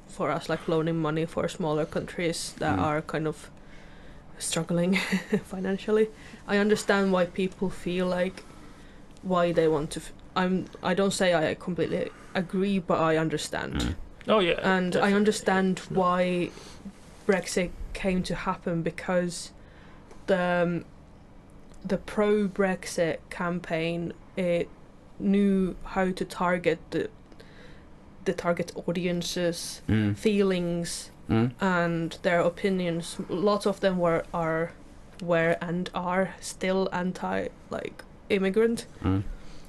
for us, like loaning money for smaller countries that are kind of struggling financially. I understand why people feel like why they want to. I don't say I completely agree, but I understand. Oh yeah, and definitely. I understand why Brexit came to happen, because the pro-Brexit campaign, it knew how to target the target audience's feelings and their opinions. Lots of them were and are still anti like immigrant.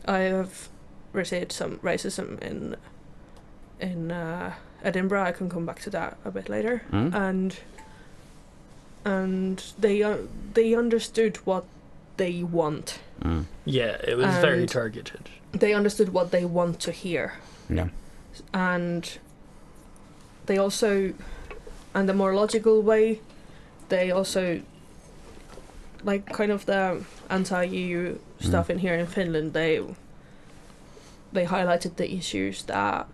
I have received some racism in Edinburgh. I can come back to that a bit later. And they understood what they want. Yeah, it was very targeted. They understood what they want to hear. Yeah. And they also, and the more logical way, they also, like kind of the anti-EU stuff in here in Finland, they highlighted the issues that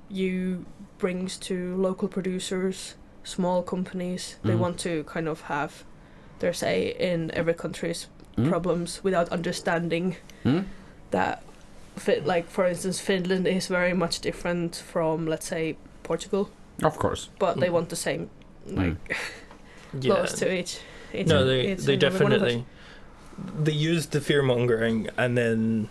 EU brings to local producers, small companies. They want to kind of have their say in every country's problems without understanding that, like for instance, Finland is very much different from, let's say, Portugal. Of course. But they want the same, like, laws to each. No, they definitely. they used the fear mongering, and then,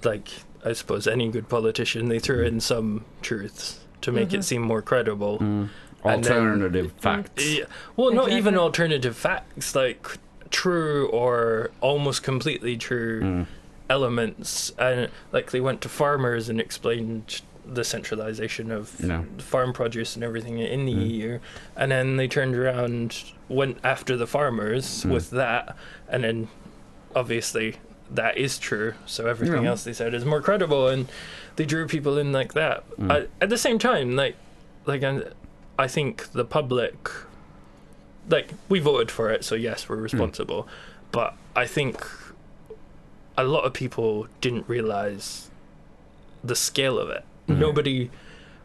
like, I suppose any good politician, they threw in some truths to make it seem more credible. Alternative facts. Yeah, well, not even alternative facts, like true or almost completely true elements. And like they went to farmers and explained the centralization of farm produce and everything in the EU, and then they turned around, went after the farmers with that, and then obviously that is true, so everything else they said is more credible, and they drew people in like that. At the same time, like I think the public, like, we voted for it, so yes, we're responsible, but I think a lot of people didn't realize the scale of it. Nobody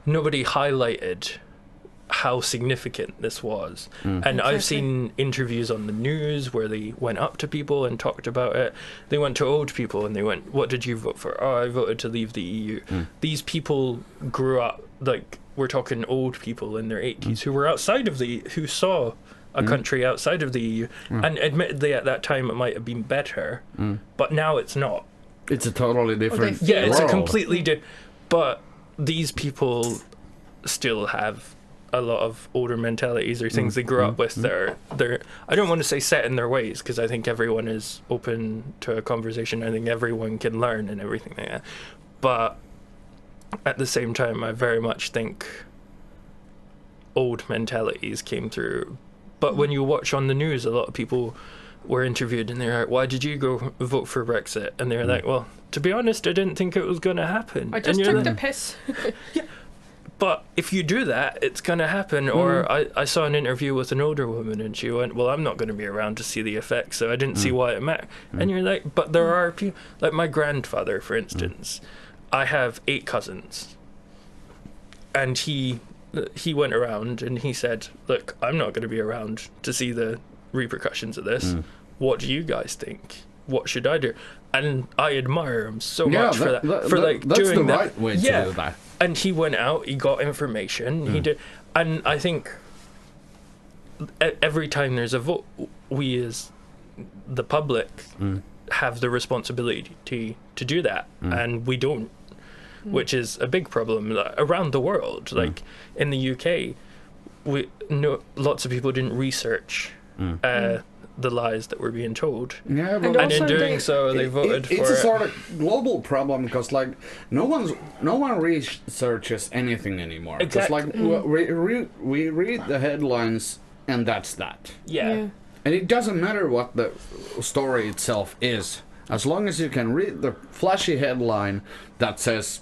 highlighted how significant this was. And I've seen interviews on the news where they went up to people and talked about it. They went to old people and they went, what did you vote for? Oh, I voted to leave the EU. These people grew up, like, we're talking old people in their 80s who were outside of who saw a country outside of the EU. And admittedly at that time it might have been better, but now it's not. It's a totally different Yeah, it's world. a completely different, but these people still have a lot of older mentalities or things they grew up with. They're I don't want to say set in their ways, because I think everyone is open to a conversation. I think everyone can learn and everything like that. But at the same time, I very much think old mentalities came through. But when you watch on the news, a lot of people were interviewed and they're like, why did you go vote for Brexit? And they're like, well, to be honest, I didn't think it was going to happen. I just took the piss. Yeah. But if you do that, it's going to happen. Or I saw an interview with an older woman and she went, well, I'm not going to be around to see the effects, so I didn't see why it mattered. And you're like, but there are people, like my grandfather, for instance. I have 8 cousins. And he went around and he said, look, I'm not going to be around to see the repercussions of this. What do you guys think? What should I do? And I admire him so much for that. For like that's doing the that. right way to do that. And he went out, he got information, he did, and I think every time there's a vote, we as the public have the responsibility to do that, and we don't, which is a big problem around the world. Like in the UK, lots of people didn't research the lies that were being told. Yeah, but and in doing so, they voted for it. It's a sort of global problem, because like no one researches anything anymore. Exactly. Because like we read the headlines and that's that. Yeah. And it doesn't matter what the story itself is, as long as you can read the flashy headline that says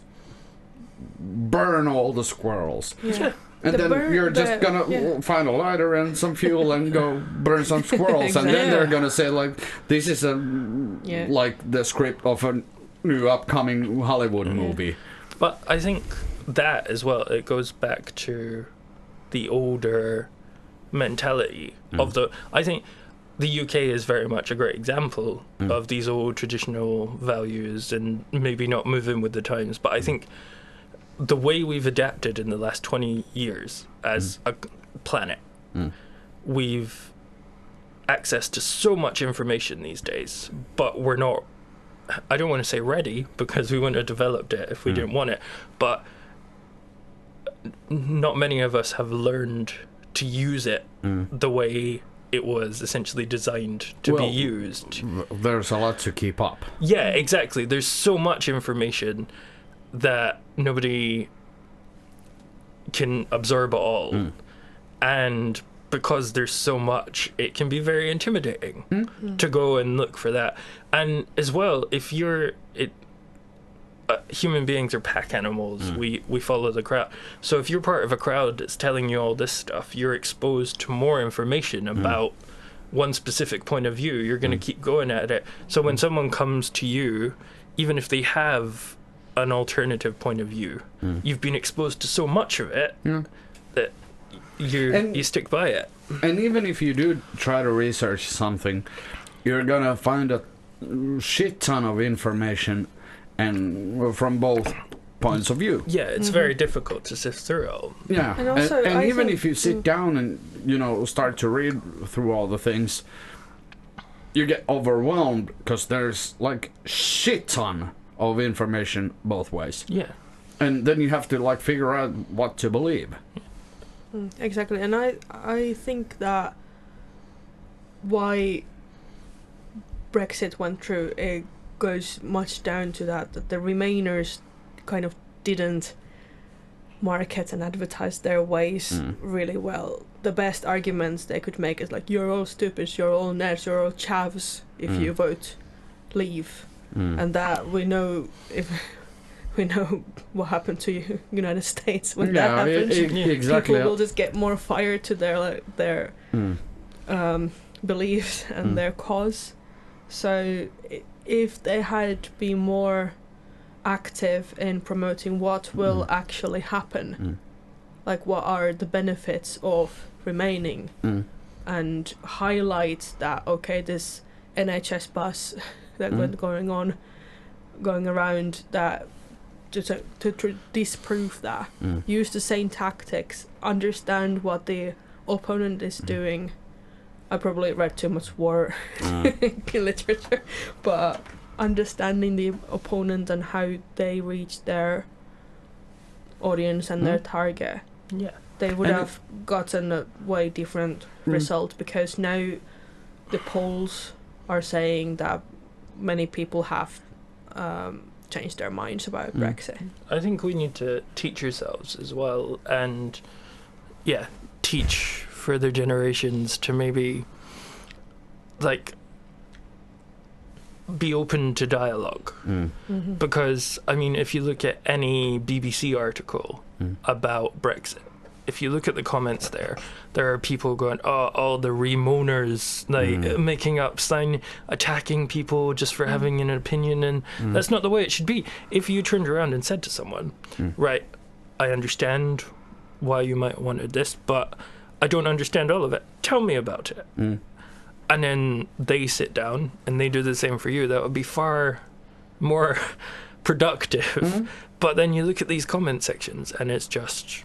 "burn all the squirrels." Yeah. And then you're just gonna find a lighter and some fuel and go burn some squirrels, and then they're gonna say like, "This is like the script of a new upcoming Hollywood movie." But I think that as well, it goes back to the older mentality of the. I think the UK is very much a great example of these old traditional values and maybe not moving with the times. But I think the way we've adapted in the last 20 years as a planet, we've access to so much information these days, but we're not, I don't want to say ready, because we wouldn't have developed it if we didn't want it, but not many of us have learned to use it the way it was essentially designed to be used. There's a lot to keep up. Yeah, exactly. There's so much information that nobody can absorb all, and because there's so much, it can be very intimidating to go and look for that. And as well, if you're human beings are pack animals, we follow the crowd, so if you're part of a crowd that's telling you all this stuff, you're exposed to more information about one specific point of view. You're going to keep going at it. So when someone comes to you, even if they have an alternative point of view, you've been exposed to so much of it that you stick by it. And even if you do try to research something, you're gonna find a shit ton of information, and from both points of view. Yeah, it's very difficult to sift through it all. Yeah, and also, and even think, if you sit down and start to read through all the things, you get overwhelmed because there's like shit ton of information both ways. Yeah. And then you have to like figure out what to believe. Exactly, and I think that why Brexit went through, it goes much down to that the Remainers kind of didn't market and advertise their ways really well. The best arguments they could make is like, you're all stupid, you're all nerds, you're all chavs if you vote leave. And that we know what happened to United States when that happens. Exactly. People will just get more fired to their beliefs and their cause. So if they had been more active in promoting what will actually happen, like what are the benefits of remaining, and highlight that, okay, this NHS bus that going around, that to disprove that, use the same tactics, understand what the opponent is doing. I probably read too much war literature, but understanding the opponent and how they reach their audience and their target, they would have gotten a way different result, because now the polls are saying that many people have changed their minds about Brexit. I think we need to teach ourselves as well, and teach further generations to maybe like be open to dialogue. Because I mean, if you look at any BBC article about Brexit, if you look at the comments there are people going, all the Remoaners, like making up, attacking people just for having an opinion, and that's not the way it should be. If you turned around and said to someone, right, I understand why you might wanted this, but I don't understand all of it. Tell me about it. And then they sit down and they do the same for you. That would be far more productive. But then you look at these comment sections and it's just,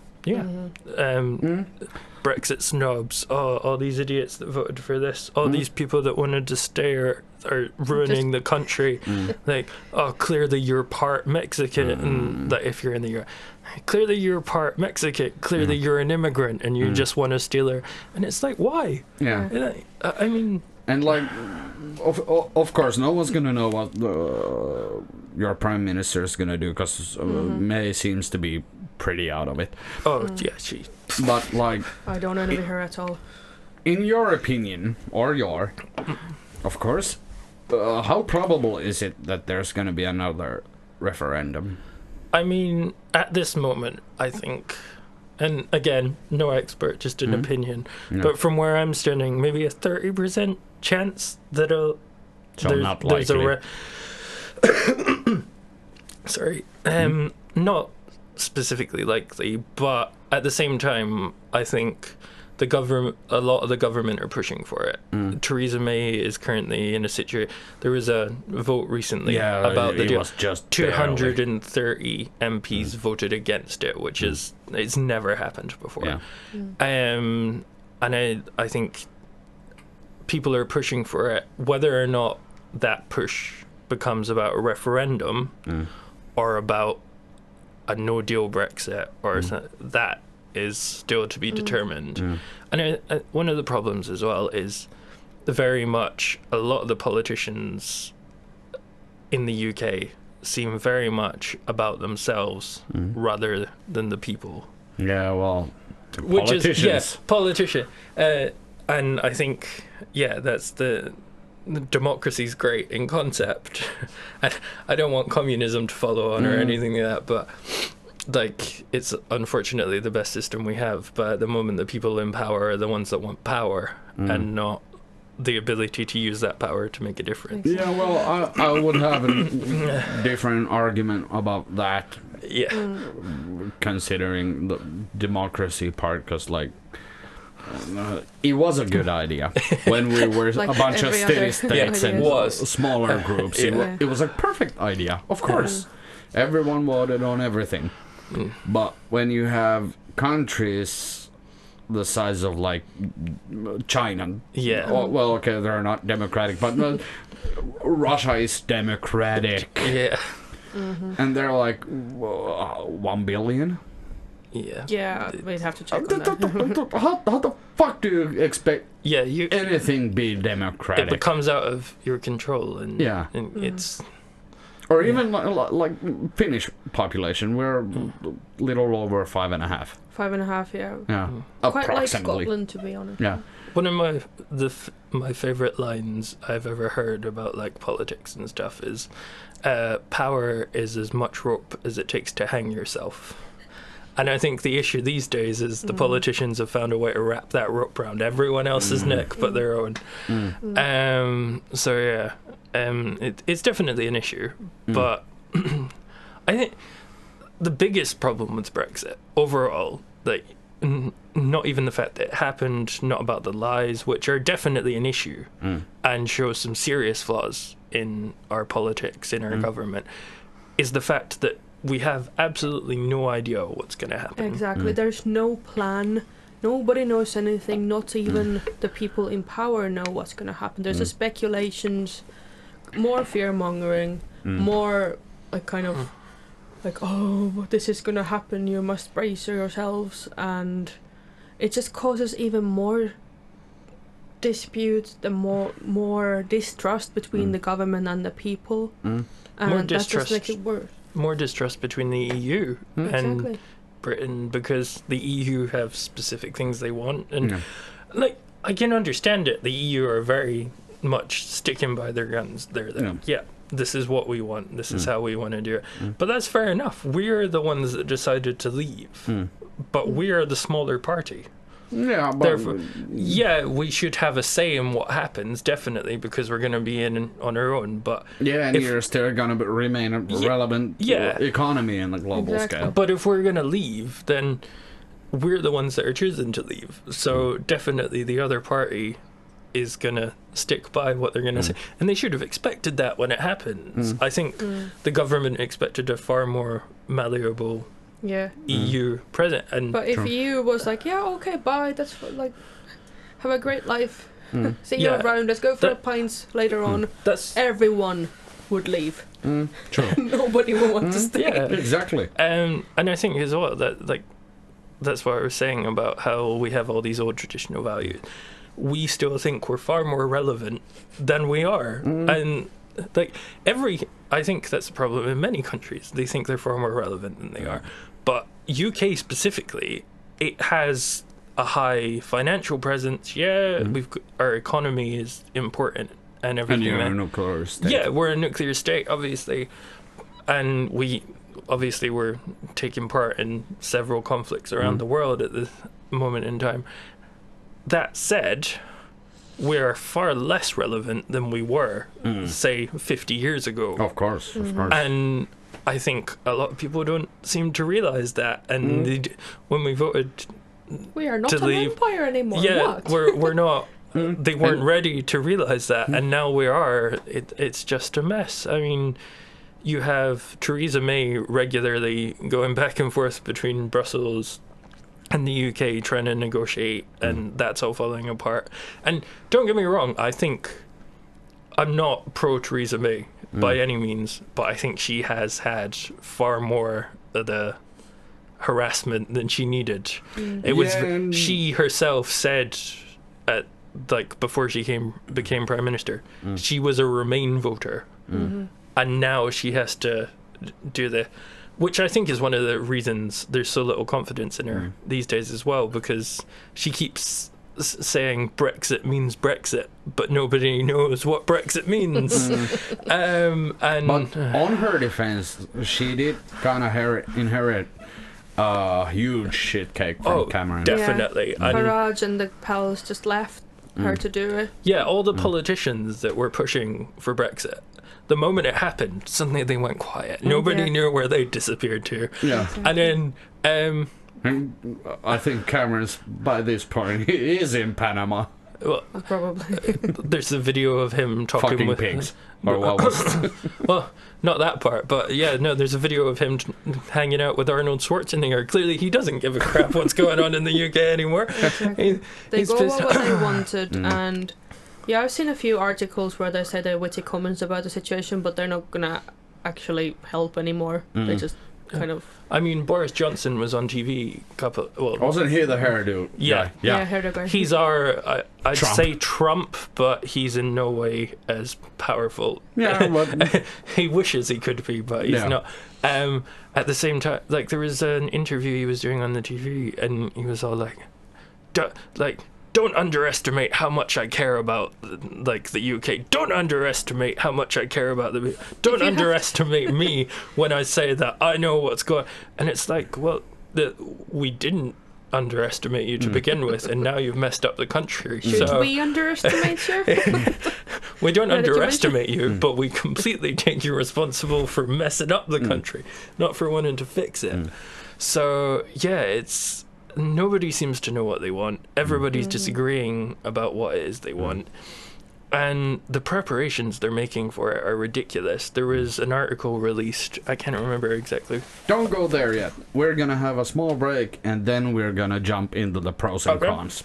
Brexit snobs, all these idiots that voted for this, all these people that wanted to stay are ruining the country. Like, clearly you're part Mexican, and like, if you're in the Euro, clearly you're part Mexican, clearly you're an immigrant and you just want to steal her. And it's like, why? I mean, and like, of course, no one's gonna know what your prime minister is gonna do, because May seems to be pretty out of it. She. But like, I don't envy her at all. In your opinion, of course, how probable is it that there's gonna be another referendum? I mean, at this moment, I think, and again, no expert, just an opinion, but from where I'm standing, maybe a 30% chance that there's a sorry, not specifically likely, but at the same time, I think a lot of the government are pushing for it. Theresa May is currently in a situation. There was a vote recently about the deal. 230 MPs voted against it, which is, it's never happened before. And I think people are pushing for it. Whether or not that push becomes about a referendum or about a no-deal Brexit or that is still to be determined. And one of the problems as well is very much a lot of the politicians in the UK seem very much about themselves rather than the people. Politicians. Politician. And I think, that's the democracy's great in concept. I don't want communism to follow on or anything like that, but like, it's unfortunately the best system we have. But at the moment, the people in power are the ones that want power and not the ability to use that power to make a difference. I would have a different argument about that. Considering the democracy part, because like, it was a good idea when we were like a bunch of city-states and smaller groups. It was a perfect idea, of course. Everyone voted on everything. But when you have countries the size of like China. Yeah. Oh, well, okay, they're not democratic, but Russia is democratic. Yeah. And they're like 1 billion. Yeah. Yeah, we'd have to check on that. How the fuck do you expect Yeah, you anything be it democratic? becomes out of your control, and Yeah. and it's Or even like Finnish population, we're a little over 5.5. 5.5, yeah. Yeah, Quite like approximately. Scotland, to be honest. Yeah. one of my favorite lines I've ever heard about like politics and stuff is, "Power is as much rope as it takes to hang yourself." And I think the issue these days is the politicians have found a way to wrap that rope around everyone else's neck but their own. So yeah, it's definitely an issue. But I think the biggest problem with Brexit overall, like, not even the fact that it happened, not about the lies, which are definitely an issue and show some serious flaws in our politics, in our government, is the fact that we have absolutely no idea what's going to happen. Exactly. There's no plan. Nobody knows anything. Not even the people in power know what's going to happen. There's a speculations, more fear-mongering, more like kind of like, oh, this is going to happen. You must brace yourselves. And it just causes even more disputes, the more distrust between the government and the people. And More that distrust. just makes it worse. More distrust between the EU and Exactly. Britain, because the EU have specific things they want, and like, I can understand it. The EU are very much sticking by their guns. They're like, yeah, this is what we want. This is how we want to do it. But that's fair enough. We're the ones that decided to leave, but we are the smaller party. Yeah, but Therefore, yeah, we should have a say in what happens, definitely, because we're going to be in on our own. But yeah, and you're still gonna remain a relevant economy in the global scale. But if we're going to leave, then we're the ones that are choosing to leave. So definitely the other party is going to stick by what they're going to say. And they should have expected that when it happens. I think the government expected a far more malleable EU president. But if EU was like, yeah, okay, bye, that's like, have a great life. See you around, let's go for the pints later on. Everyone would leave. True. Nobody would want to stay. Yeah, exactly. And I think as well that, like, that's what I was saying about how we have all these old traditional values. We still think we're far more relevant than we are. And like I think that's a problem in many countries. They think they're far more relevant than they are. But UK specifically, it has a high financial presence. Yeah, our economy is important and everything. And you're a nuclear state. Yeah, we're a nuclear state, obviously. And we're taking part in several conflicts around the world at this moment in time. That said, we're far less relevant than we were, say, 50 years ago. Of course, of course. And I think a lot of people don't seem to realise that. And when we voted we are not to an leave, empire anymore. Yeah, what? we're not. They weren't ready to realise that, and now we are. It's just a mess. I mean, you have Theresa May regularly going back and forth between Brussels and the UK trying to negotiate, and that's all falling apart. And don't get me wrong, I think I'm not pro Theresa May by any means, but I think she has had far more of the harassment than she needed. It was she herself said at before she became prime minister, she was a Remain voter, and now she has to do the. Which I think is one of the reasons there's so little confidence in her these days as well, because she keeps saying Brexit means Brexit, but nobody knows what Brexit means. But on her defense, she did kind of inherit a huge shit cake from Cameron. Definitely. Yeah. Farage and the pals just left her to do it. Yeah, all the politicians that were pushing for Brexit, the moment it happened, suddenly they went quiet. Nobody knew where they disappeared to. Yeah. And then I think Cameron's by this point he is in Panama. Well, Probably. there's a video of him talking Fucking with pigs. Or what was it? Well, not that part, but yeah, no, there's a video of him hanging out with Arnold Schwarzenegger. Clearly, he doesn't give a crap what's going on in the UK anymore. Exactly. They go over what they wanted, and yeah, I've seen a few articles where they say they're witty comments about the situation, but they're not gonna actually help anymore. They just kind of. I mean, Boris Johnson was on TV a couple. Well, Wasn't he the hairdo? Yeah. Yeah, hairdo guy. He's our, I'd Trump. say Trump, but he's in no way as powerful. Yeah, but He wishes he could be, but he's not. At the same time, like, there was an interview he was doing on the TV, and he was all like, don't underestimate how much I care about, like, the UK. Don't underestimate how much I care about the... Don't underestimate me when I say that I know what's going... And it's like, well, we didn't underestimate you to begin with, and now you've messed up the country. Should we underestimate you? We don't underestimate you, but we completely take you responsible for messing up the country, not for wanting to fix it. So, yeah, it's... Nobody seems to know what they want. Everybody's disagreeing about what it is they want. And the preparations they're making for it are ridiculous. There was an article released, I can't remember exactly. don't go there yet. We're gonna have a small break, and then we're gonna jump into the pros and cons.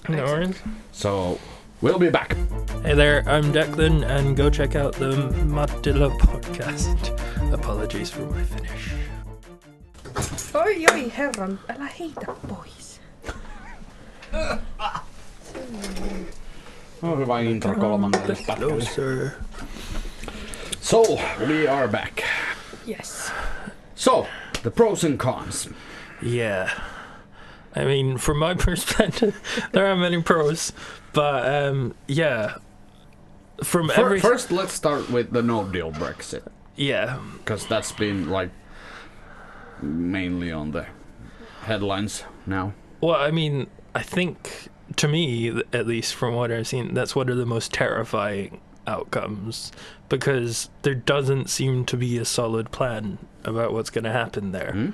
No worries. So, we'll be back. Hey there, I'm Declan, and go check out the MattilaPodcast. Apologies for my Finnish. Oi, herran, älä heitä pois. Oh, hyvä intro kolmannelle pätkälle. Closer. So, we are back. Yes. So, the pros and cons. Yeah. I mean, from my perspective, there are many pros, but yeah. From every... First, let's start with the no-deal Brexit. Yeah. Because that's been, like, mainly on the headlines now. Well, I mean, I think, to me, at least from what I've seen, that's one of the most terrifying outcomes, because there doesn't seem to be a solid plan about what's going to happen there.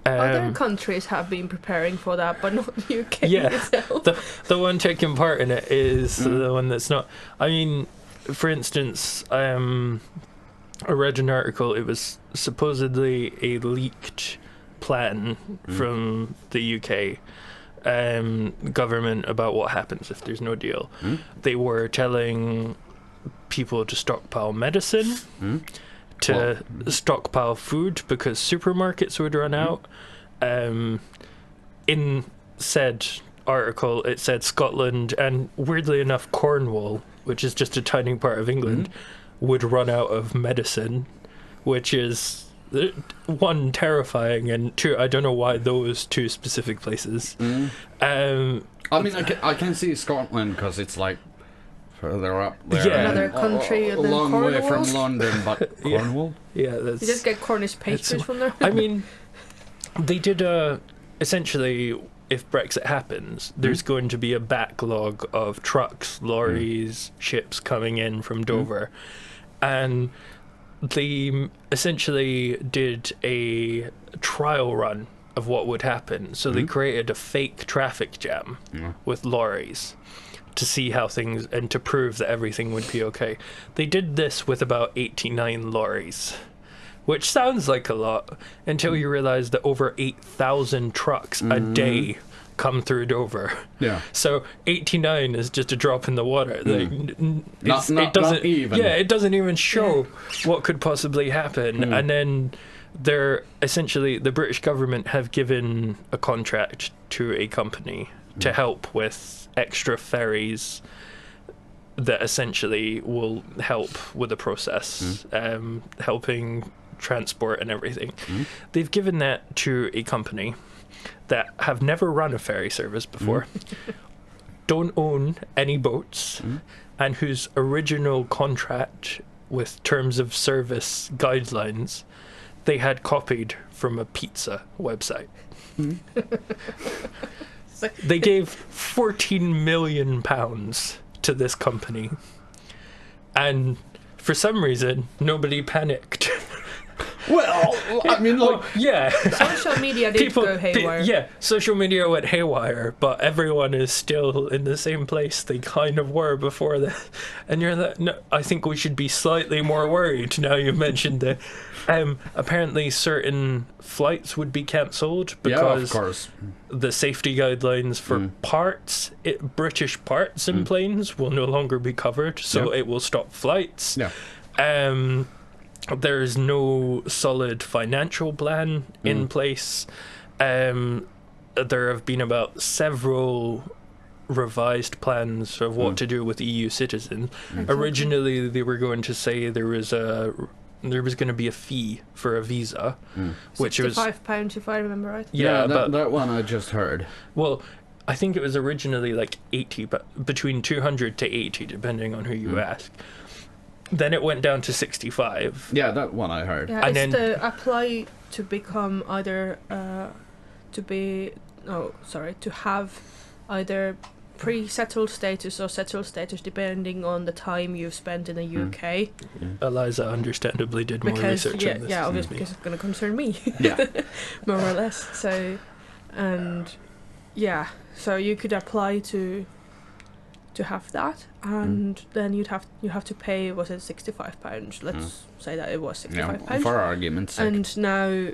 Other countries have been preparing for that, but not the UK itself. The one taking part in it is the one that's not. I mean, for instance, I read an article. It was supposedly a leaked plan from the UK government about what happens if there's no deal. They were telling people to stockpile medicine, to stockpile food because supermarkets would run out. In said article, it said Scotland and, weirdly enough, Cornwall, which is just a tiny part of England, would run out of medicine, which is, one, terrifying, and two, I don't know why those two specific places. I mean, I can see Scotland because it's like further up there. Yeah. Another country a than long way Cornwall. from London, but Cornwall? Yeah, that's... You just get Cornish pastries from there. I mean, they did essentially, if Brexit happens, there's going to be a backlog of trucks, lorries, ships coming in from Dover. And they essentially did a trial run of what would happen. So they created a fake traffic jam with lorries to see how things, and to prove that everything would be okay. They did this with about 89 lorries, which sounds like a lot until you realize that over 8,000 trucks a day come through Dover. Yeah. So 89 is just a drop in the water. Like, Not even. Yeah, it doesn't even show what could possibly happen. And then they're essentially, the British government have given a contract to a company to help with extra ferries that essentially will help with the process, helping transport and everything. They've given that to a company that have never run a ferry service before, don't own any boats, and whose original contract with terms of service guidelines they had copied from a pizza website. They gave £14 million to this company, and for some reason nobody panicked. Well, I mean, like, yeah. Social media did go haywire. Social media went haywire, but everyone is still in the same place they kind of were before that. And you're like, no, I think we should be slightly more worried now you mentioned that. Apparently certain flights would be cancelled because of course. the safety guidelines for British parts in planes will no longer be covered, so it will stop flights. There's no solid financial plan in place. There have been about several revised plans of what to do with EU citizens. Originally, they were going to say there was going to be a fee for a visa, which was £65 if I remember right. Yeah, that one I just heard. Well, I think it was originally like 80, but between 200 to 80, depending on who you ask. Then it went down to 65. Yeah, that one I heard. Yeah, and it's then to apply to become either to have either pre-settled status or settled status, depending on the time you've spent in the UK. Eliza understandably did more research on this. Yeah, obviously, because it's going to concern me. Yeah. More or less. So, and yeah, so you could apply to have that, and then you have to pay, was it £65? Let's say that it was £65. For argument's sake. And now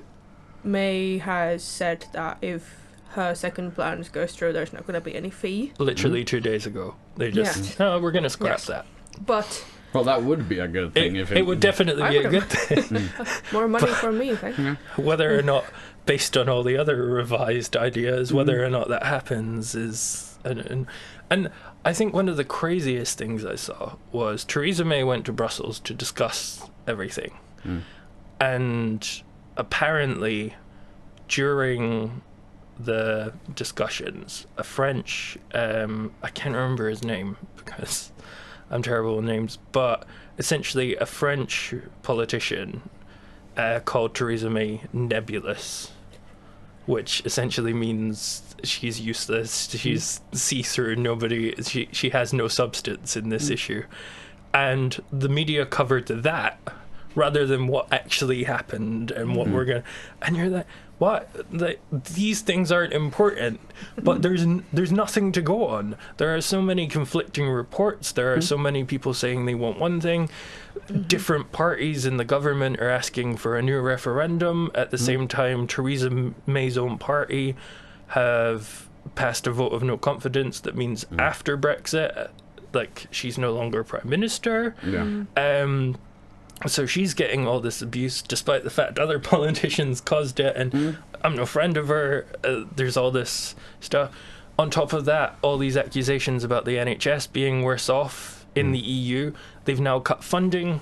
May has said that if her second plan goes through, there's not going to be any fee. Literally 2 days ago, they just we're going to scrap that. But well, that would be a good thing if it would definitely be a good thing. More money for me, thank you. Whether or not, based on all the other revised ideas, whether or not that happens is and I think one of the craziest things I saw was Theresa May went to Brussels to discuss everything, and apparently during the discussions, a French, I can't remember his name because I'm terrible with names, but essentially a French politician called Theresa May nebulous, which essentially means she's useless, she's see-through, she has no substance in this issue. And the media covered that rather than what actually happened and what we're going to... And you're like, what? These things aren't important, but there's nothing to go on. There are so many conflicting reports. There are so many people saying they want one thing. Different parties in the government are asking for a new referendum. At the same time, Theresa May's own party have passed a vote of no confidence. That means after Brexit, like, she's no longer prime minister. So she's getting all this abuse despite the fact other politicians caused it, and I'm no friend of her. There's all this stuff. On top of that, all these accusations about the NHS being worse off in the EU. They've now cut funding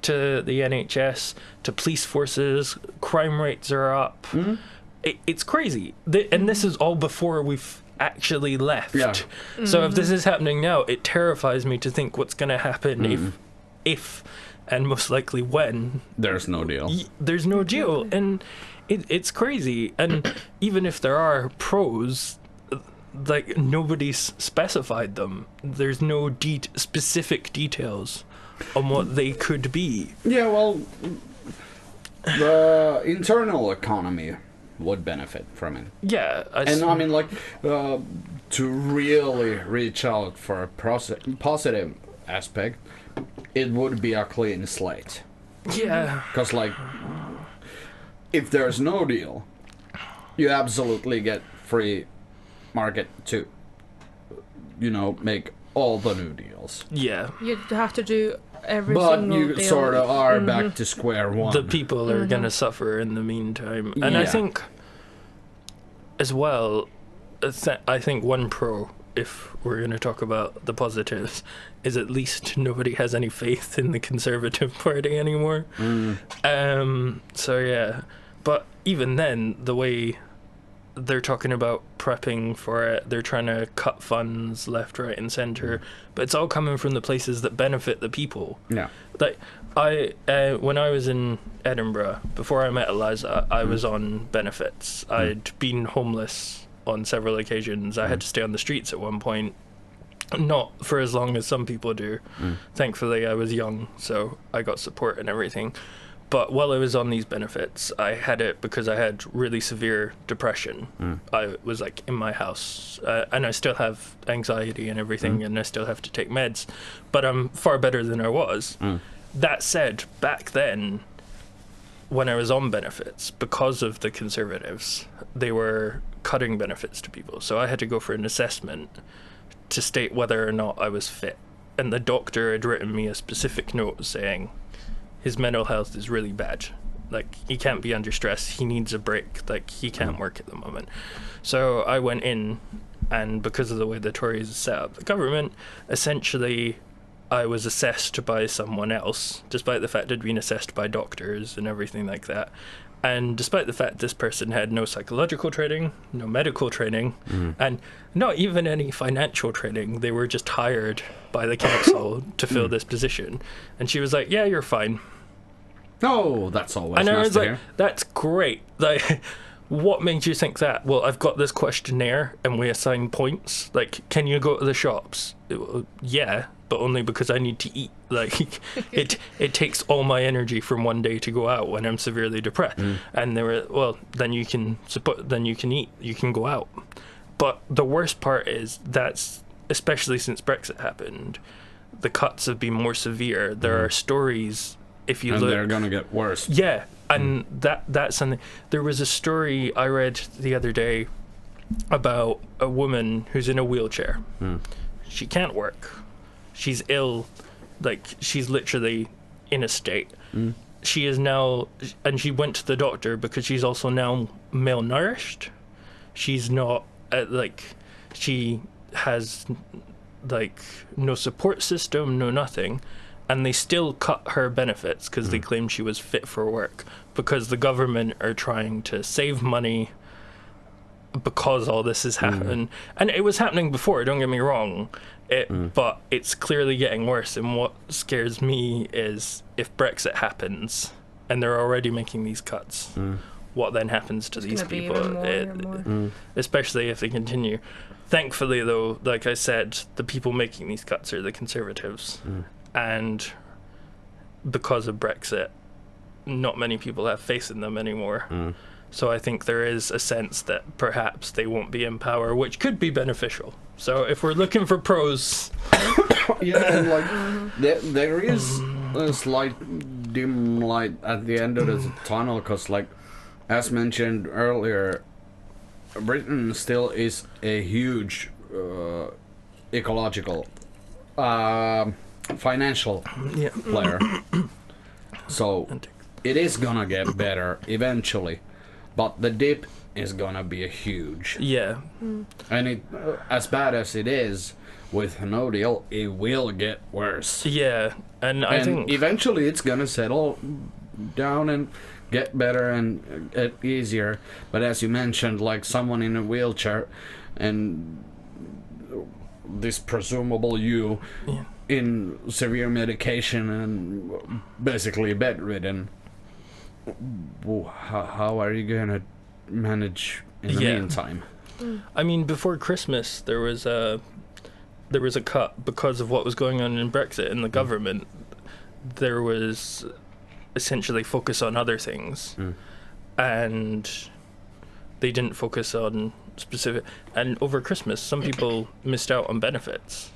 to the NHS, to police forces. Crime rates are up. It's crazy. And this is all before we've actually left. So if this is happening now, it terrifies me to think what's going to happen if and most likely when there's no deal. There's no deal, and it's crazy. And even if there are pros, like, nobody's specified them. There's no specific details on what they could be. Yeah, well, the internal economy would benefit from it. Yeah, I mean, like, to really reach out for a positive aspect, it would be a clean slate. Yeah. Because, like, if there's no deal, you absolutely get free market to, make all the new deals. Yeah. You'd have to do every but single you deal. sort of are back to square one. The people are going to suffer in the meantime. And I think, as well, I think one pro, if we're going to talk about the positives, is at least nobody has any faith in the Conservative Party anymore. So yeah, but even then, the way they're talking about prepping for it, they're trying to cut funds left, right, and centre, but it's all coming from the places that benefit the people. Yeah. Like, when I was in Edinburgh, before I met Eliza, I was on benefits. I'd been homeless on several occasions. I had to stay on the streets at one point. Not for as long as some people do. Thankfully, I was young, so I got support and everything. But while I was on these benefits, I had it because I had really severe depression. I was like in my house, and I still have anxiety and everything, and I still have to take meds, but I'm far better than I was. That said, back then, when I was on benefits, because of the Conservatives, they were cutting benefits to people. So I had to go for an assessment to state whether or not I was fit. And the doctor had written me a specific note saying his mental health is really bad. Like, he can't be under stress. He needs a break. Like, he can't work at the moment. So I went in, and because of the way the Tories set up the government, essentially I was assessed by someone else, despite the fact I'd been assessed by doctors and everything like that. And despite the fact this person had no psychological training, no medical training, and not even any financial training, they were just hired by the council to fill this position. And she was like, yeah, you're fine. Oh, that's always and nice I was to like, hear. that's great. Like, what made you think that? Well, I've got this questionnaire and we assign points. Like, can you go to the shops? Yeah, but only because I need to eat. Like, it takes all my energy from one day to go out when I'm severely depressed. And they were, well, then you can eat, you can go out. But the worst part is that's, especially since Brexit happened, the cuts have been more severe. There are stories, if you look, they're gonna get worse. Yeah, and that's something. There was a story I read the other day about a woman who's in a wheelchair. She can't work. She's ill. Like, she's literally in a state. She is now, and she went to the doctor because she's also now malnourished. She's not, she has, like, no support system, no nothing. And they still cut her benefits because they claimed she was fit for work, because the government are trying to save money because all this has happened. And it was happening before, don't get me wrong, but it's clearly getting worse. And what scares me is if Brexit happens and they're already making these cuts, what then happens to these people? Especially if they continue. Thankfully, though, like I said, the people making these cuts are the Conservatives. And because of Brexit, not many people have faith in them anymore. So I think there is a sense that perhaps they won't be in power, which could be beneficial. So if we're looking for pros... Yeah, and like, there is a slight dim light at the end of the tunnel, because, like, as mentioned earlier, Britain still is a huge ecological, financial player. So it is gonna get better eventually, but the dip is gonna be huge. Yeah. And it, as bad as it is, with no deal, it will get worse. Yeah, and I think eventually it's gonna settle down and get better and get easier. But as you mentioned, like someone in a wheelchair and this presumable you in severe medication and basically bedridden, how are you gonna manage in the meantime? I mean, before Christmas there was a cut because of what was going on in Brexit in the government. There was essentially focus on other things, and they didn't focus on specific. And over Christmas, some people missed out on benefits,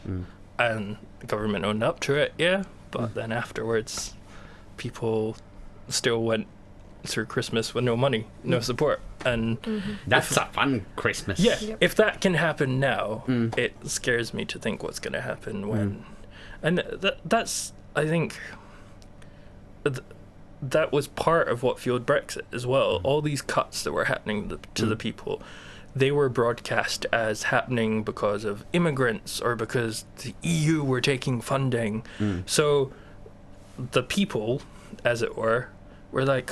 and the government owned up to it. Yeah, but then afterwards, people still went through Christmas with no money, no support, and that's a fun Christmas. Yeah, if that can happen now, it scares me to think what's going to happen when. And that's, I think, that was part of what fueled Brexit as well. All these cuts that were happening to the people, they were broadcast as happening because of immigrants or because the EU were taking funding. So the people, as it were like,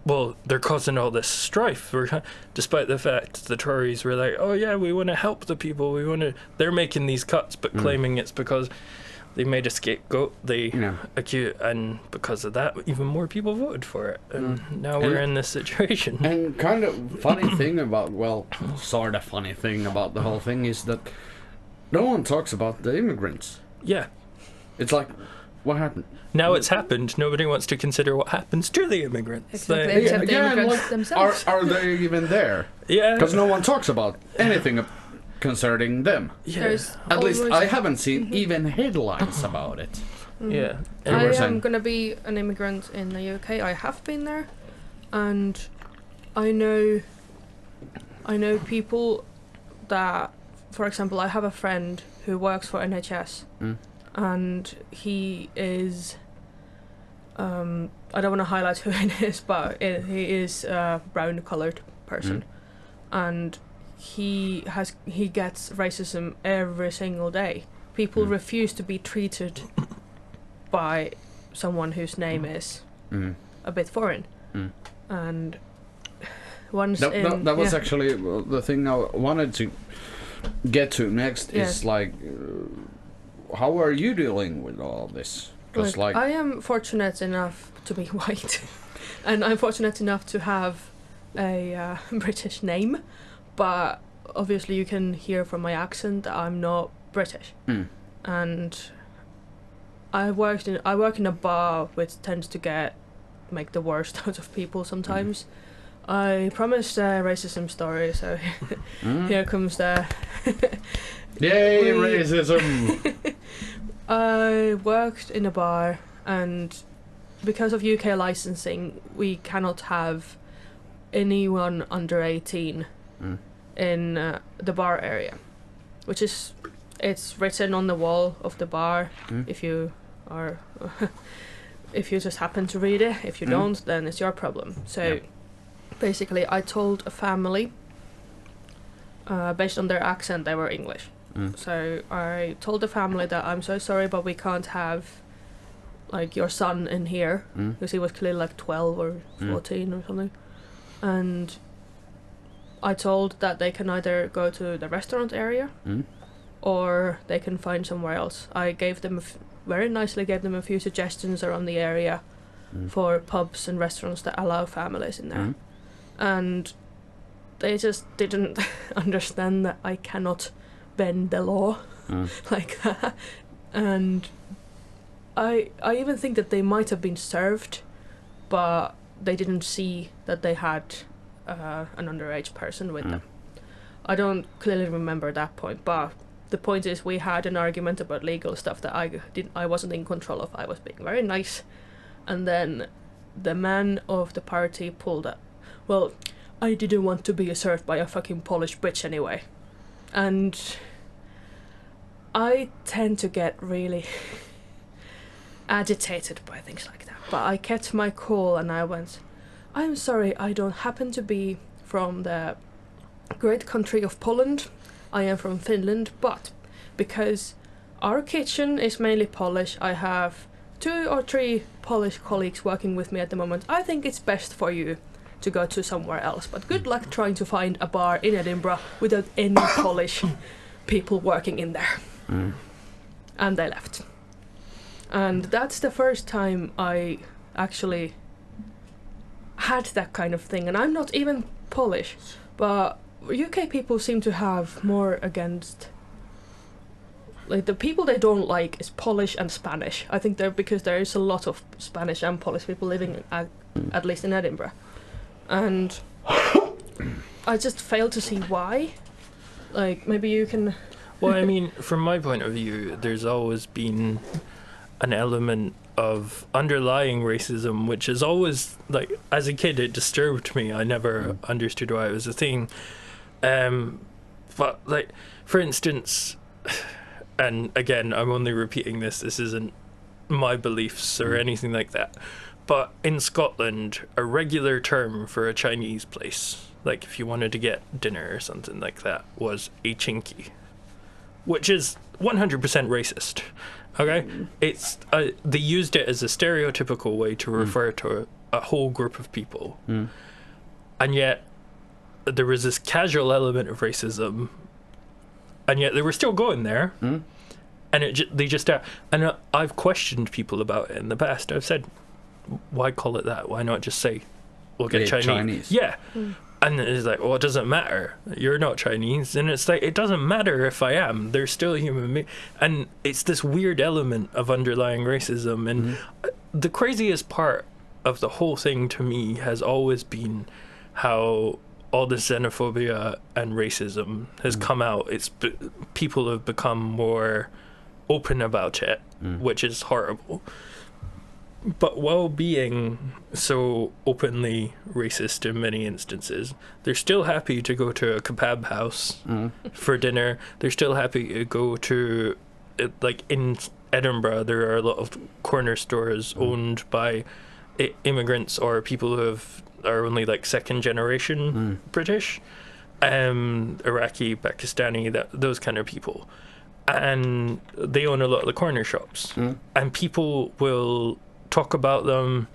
well, they're causing all this strife. Despite the fact the Tories were like, oh yeah, we want to help the people. They're making these cuts, but claiming it's because they made a scapegoat. They accuse, and because of that, even more people voted for it. And now we're in this situation. And kind of funny thing about, well, sort of funny thing about the whole thing is that no one talks about the immigrants. Yeah. It's like, What happened? Now it's happened. Nobody wants to consider what happens to the immigrants. Exactly. They- Except the immigrants themselves. Are they even there? yeah. Because no one talks about anything concerning them. Yeah. There's At least almost- I haven't seen even headlines about it. Yeah. You I were am saying- going to be an immigrant in the UK. I have been there, and I know people that, for example, I have a friend who works for NHS, and he is. I don't want to highlight who it is, but he is a brown-colored person, and he gets racism every single day. People refuse to be treated by someone whose name is a bit foreign, and once that was actually the thing I wanted to get to next. Is like, how are you dealing with all this? Because like I am fortunate enough to be white, and I'm fortunate enough to have a British name, but obviously you can hear from my accent that I'm not British, and I work in a bar which tends to make the worst out of people sometimes. I promised a racism story, so here comes the yay racism. I worked in a bar, and because of UK licensing, we cannot have anyone under 18 in the bar area, which is it's written on the wall of the bar. If you are, if you just happen to read it, if you don't, then it's your problem. So basically, I told a family, based on their accent, they were English. So I told the family that I'm so sorry, but we can't have like your son in here, because he was clearly like 12 or 14 or something. And I told that they can either go to the restaurant area or they can find somewhere else. I gave them very nicely gave them a few suggestions around the area for pubs and restaurants that allow families in there. And they just didn't understand that I cannot bend the law like that. And I even think that they might have been served, but they didn't see that they had an underage person with them. I don't clearly remember that point, but the point is we had an argument about legal stuff that I wasn't in control of. I was being very nice, and then the man of the party pulled up. Well, I didn't want to be served by a fucking Polish bitch anyway. And I tend to get really agitated by things like that. But I kept my cool and I went, I'm sorry, I don't happen to be from the great country of Poland. I am from Finland, but because our kitchen is mainly Polish, I have 2 or 3 Polish colleagues working with me at the moment. I think it's best for you to go to somewhere else, but good luck trying to find a bar in Edinburgh without any Polish people working in there. And they left. And that's the first time I actually had that kind of thing. And I'm not even Polish, but UK people seem to have more against, like, the people they don't like is Polish and Spanish. I think because there is a lot of Spanish and Polish people living at least in Edinburgh. And I just fail to see why. Like, maybe you can... Well, I mean, from my point of view, there's always been an element of underlying racism, which is always, like, as a kid, it disturbed me. I never understood why it was a thing. But, like, for instance, and again, I'm only repeating this isn't my beliefs or anything like that, but in Scotland, a regular term for a Chinese place, like if you wanted to get dinner or something like that, was a chinky, which is 100% racist. Okay? It's they used it as a stereotypical way to refer to a whole group of people. And yet there was this casual element of racism, and yet they were still going there. And they just are. And I've questioned people about it in the past. I've said, why call it that? Why not just say, we'll get Chinese? Yeah. And it's like, well, it doesn't matter. You're not Chinese. And it's like, it doesn't matter if I am. They're still human beings. And it's this weird element of underlying racism. And the craziest part of the whole thing to me has always been how all the xenophobia and racism has come out. People have become more open about it, which is horrible. But while being so openly racist in many instances, they're still happy to go to a kebab house for dinner. They're still happy to go to, like in Edinburgh, there are a lot of corner stores owned by immigrants or people who are only like second generation British, Iraqi, Pakistani, those kind of people. And they own a lot of the corner shops. And people will talk about them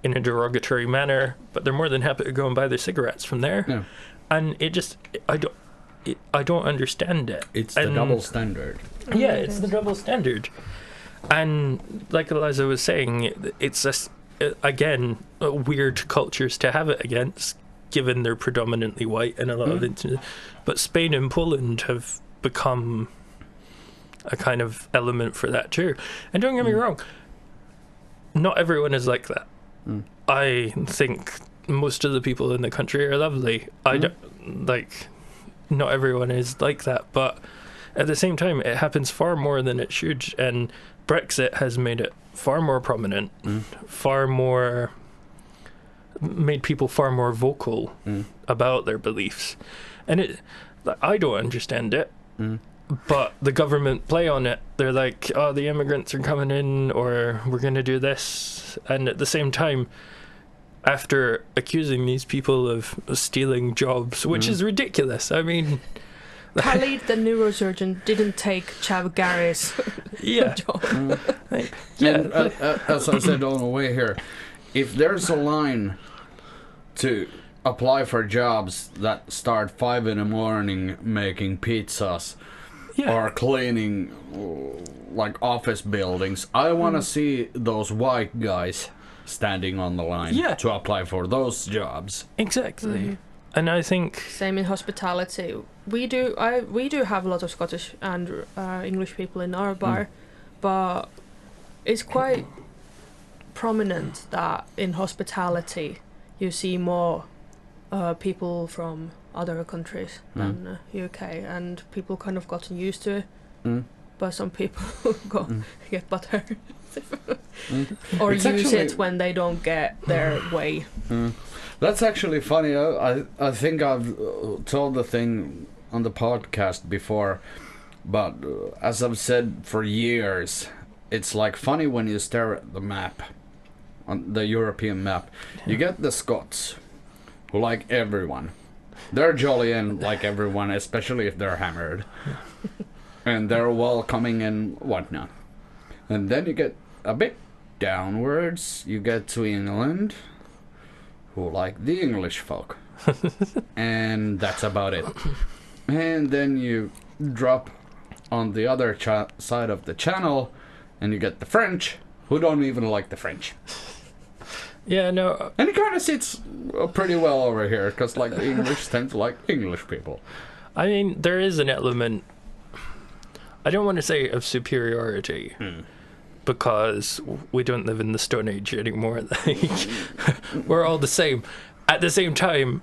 in a derogatory manner, but they're more than happy to go and buy their cigarettes from there. Yeah. And it just, I don't understand it. It's the double standard. Yeah, it's the double standard. And like Eliza was saying, it's again weird cultures to have it against, given they're predominantly white in a lot of instances. But Spain and Poland have become a kind of element for that too. And don't get me wrong, not everyone is like that. I think most of the people in the country are lovely. I don't, like, not everyone is like that, but at the same time, it happens far more than it should. And Brexit has made it far more prominent, made people far more vocal about their beliefs. And I don't understand it. But the government play on it. They're like, oh, the immigrants are coming in, or we're going to do this. And at the same time, after accusing these people of stealing jobs, which is ridiculous. I mean... Khalid, the neurosurgeon, didn't take Chav Gary's job. And as I said on the way here, if there's a line to apply for jobs that start 5 a.m. making pizzas, or cleaning like office buildings, I want to see those white guys standing on the line to apply for those jobs. Exactly. And I think same in hospitality. We do have a lot of Scottish and English people in our bar, but it's quite prominent that in hospitality you see more people from other countries than UK, and people kind of gotten used to it. But some people get butthurt or it's use it when they don't get their way. That's actually funny. I think I've told the thing on the podcast before, but as I've said for years, it's like funny when you stare at the map, on the European map. You get the Scots, who like everyone. They're jolly and like everyone, especially if they're hammered. And they're welcoming and whatnot. And then you get a bit downwards, you get to England, who like the English folk. And that's about it. And then you drop on the other side of the channel, and you get the French, who don't even like the French. Yeah, no. And it kind of sits pretty well over here, because like the English tend to like English people. I mean, there is an element, I don't want to say of superiority, because we don't live in the Stone Age anymore. Like, we're all the same. At the same time,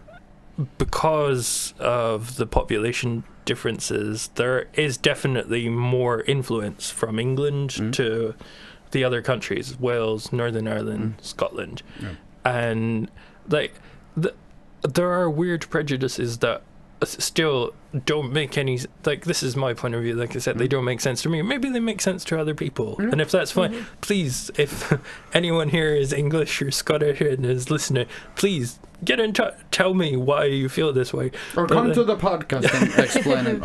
because of the population differences, there is definitely more influence from England to the other countries, Wales, Northern Ireland, Scotland. And like there are weird prejudices that still don't make any, like, this is my point of view, like I said, they don't make sense to me. Maybe they make sense to other people, and if that's fine, please, if anyone here is English or Scottish and is listening, please get in touch, tell me why you feel this way, or come to the podcast and explain it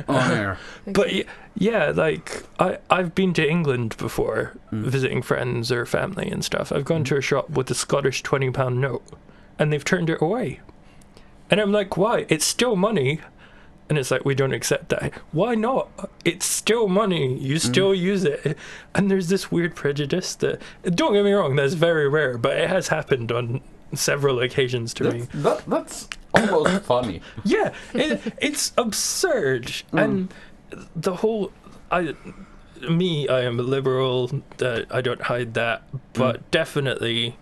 on air. But yeah, like I've been to England before, visiting friends or family and stuff. I've gone to a shop with a Scottish £20 note and they've turned it away. And I'm like, why? It's still money. And it's like, we don't accept that. Why not? It's still money. You still use it. And there's this weird prejudice that, don't get me wrong, that's very rare, but it has happened on several occasions to me. That's almost funny. Yeah, it's absurd. And the whole... I am a liberal, I don't hide that, but definitely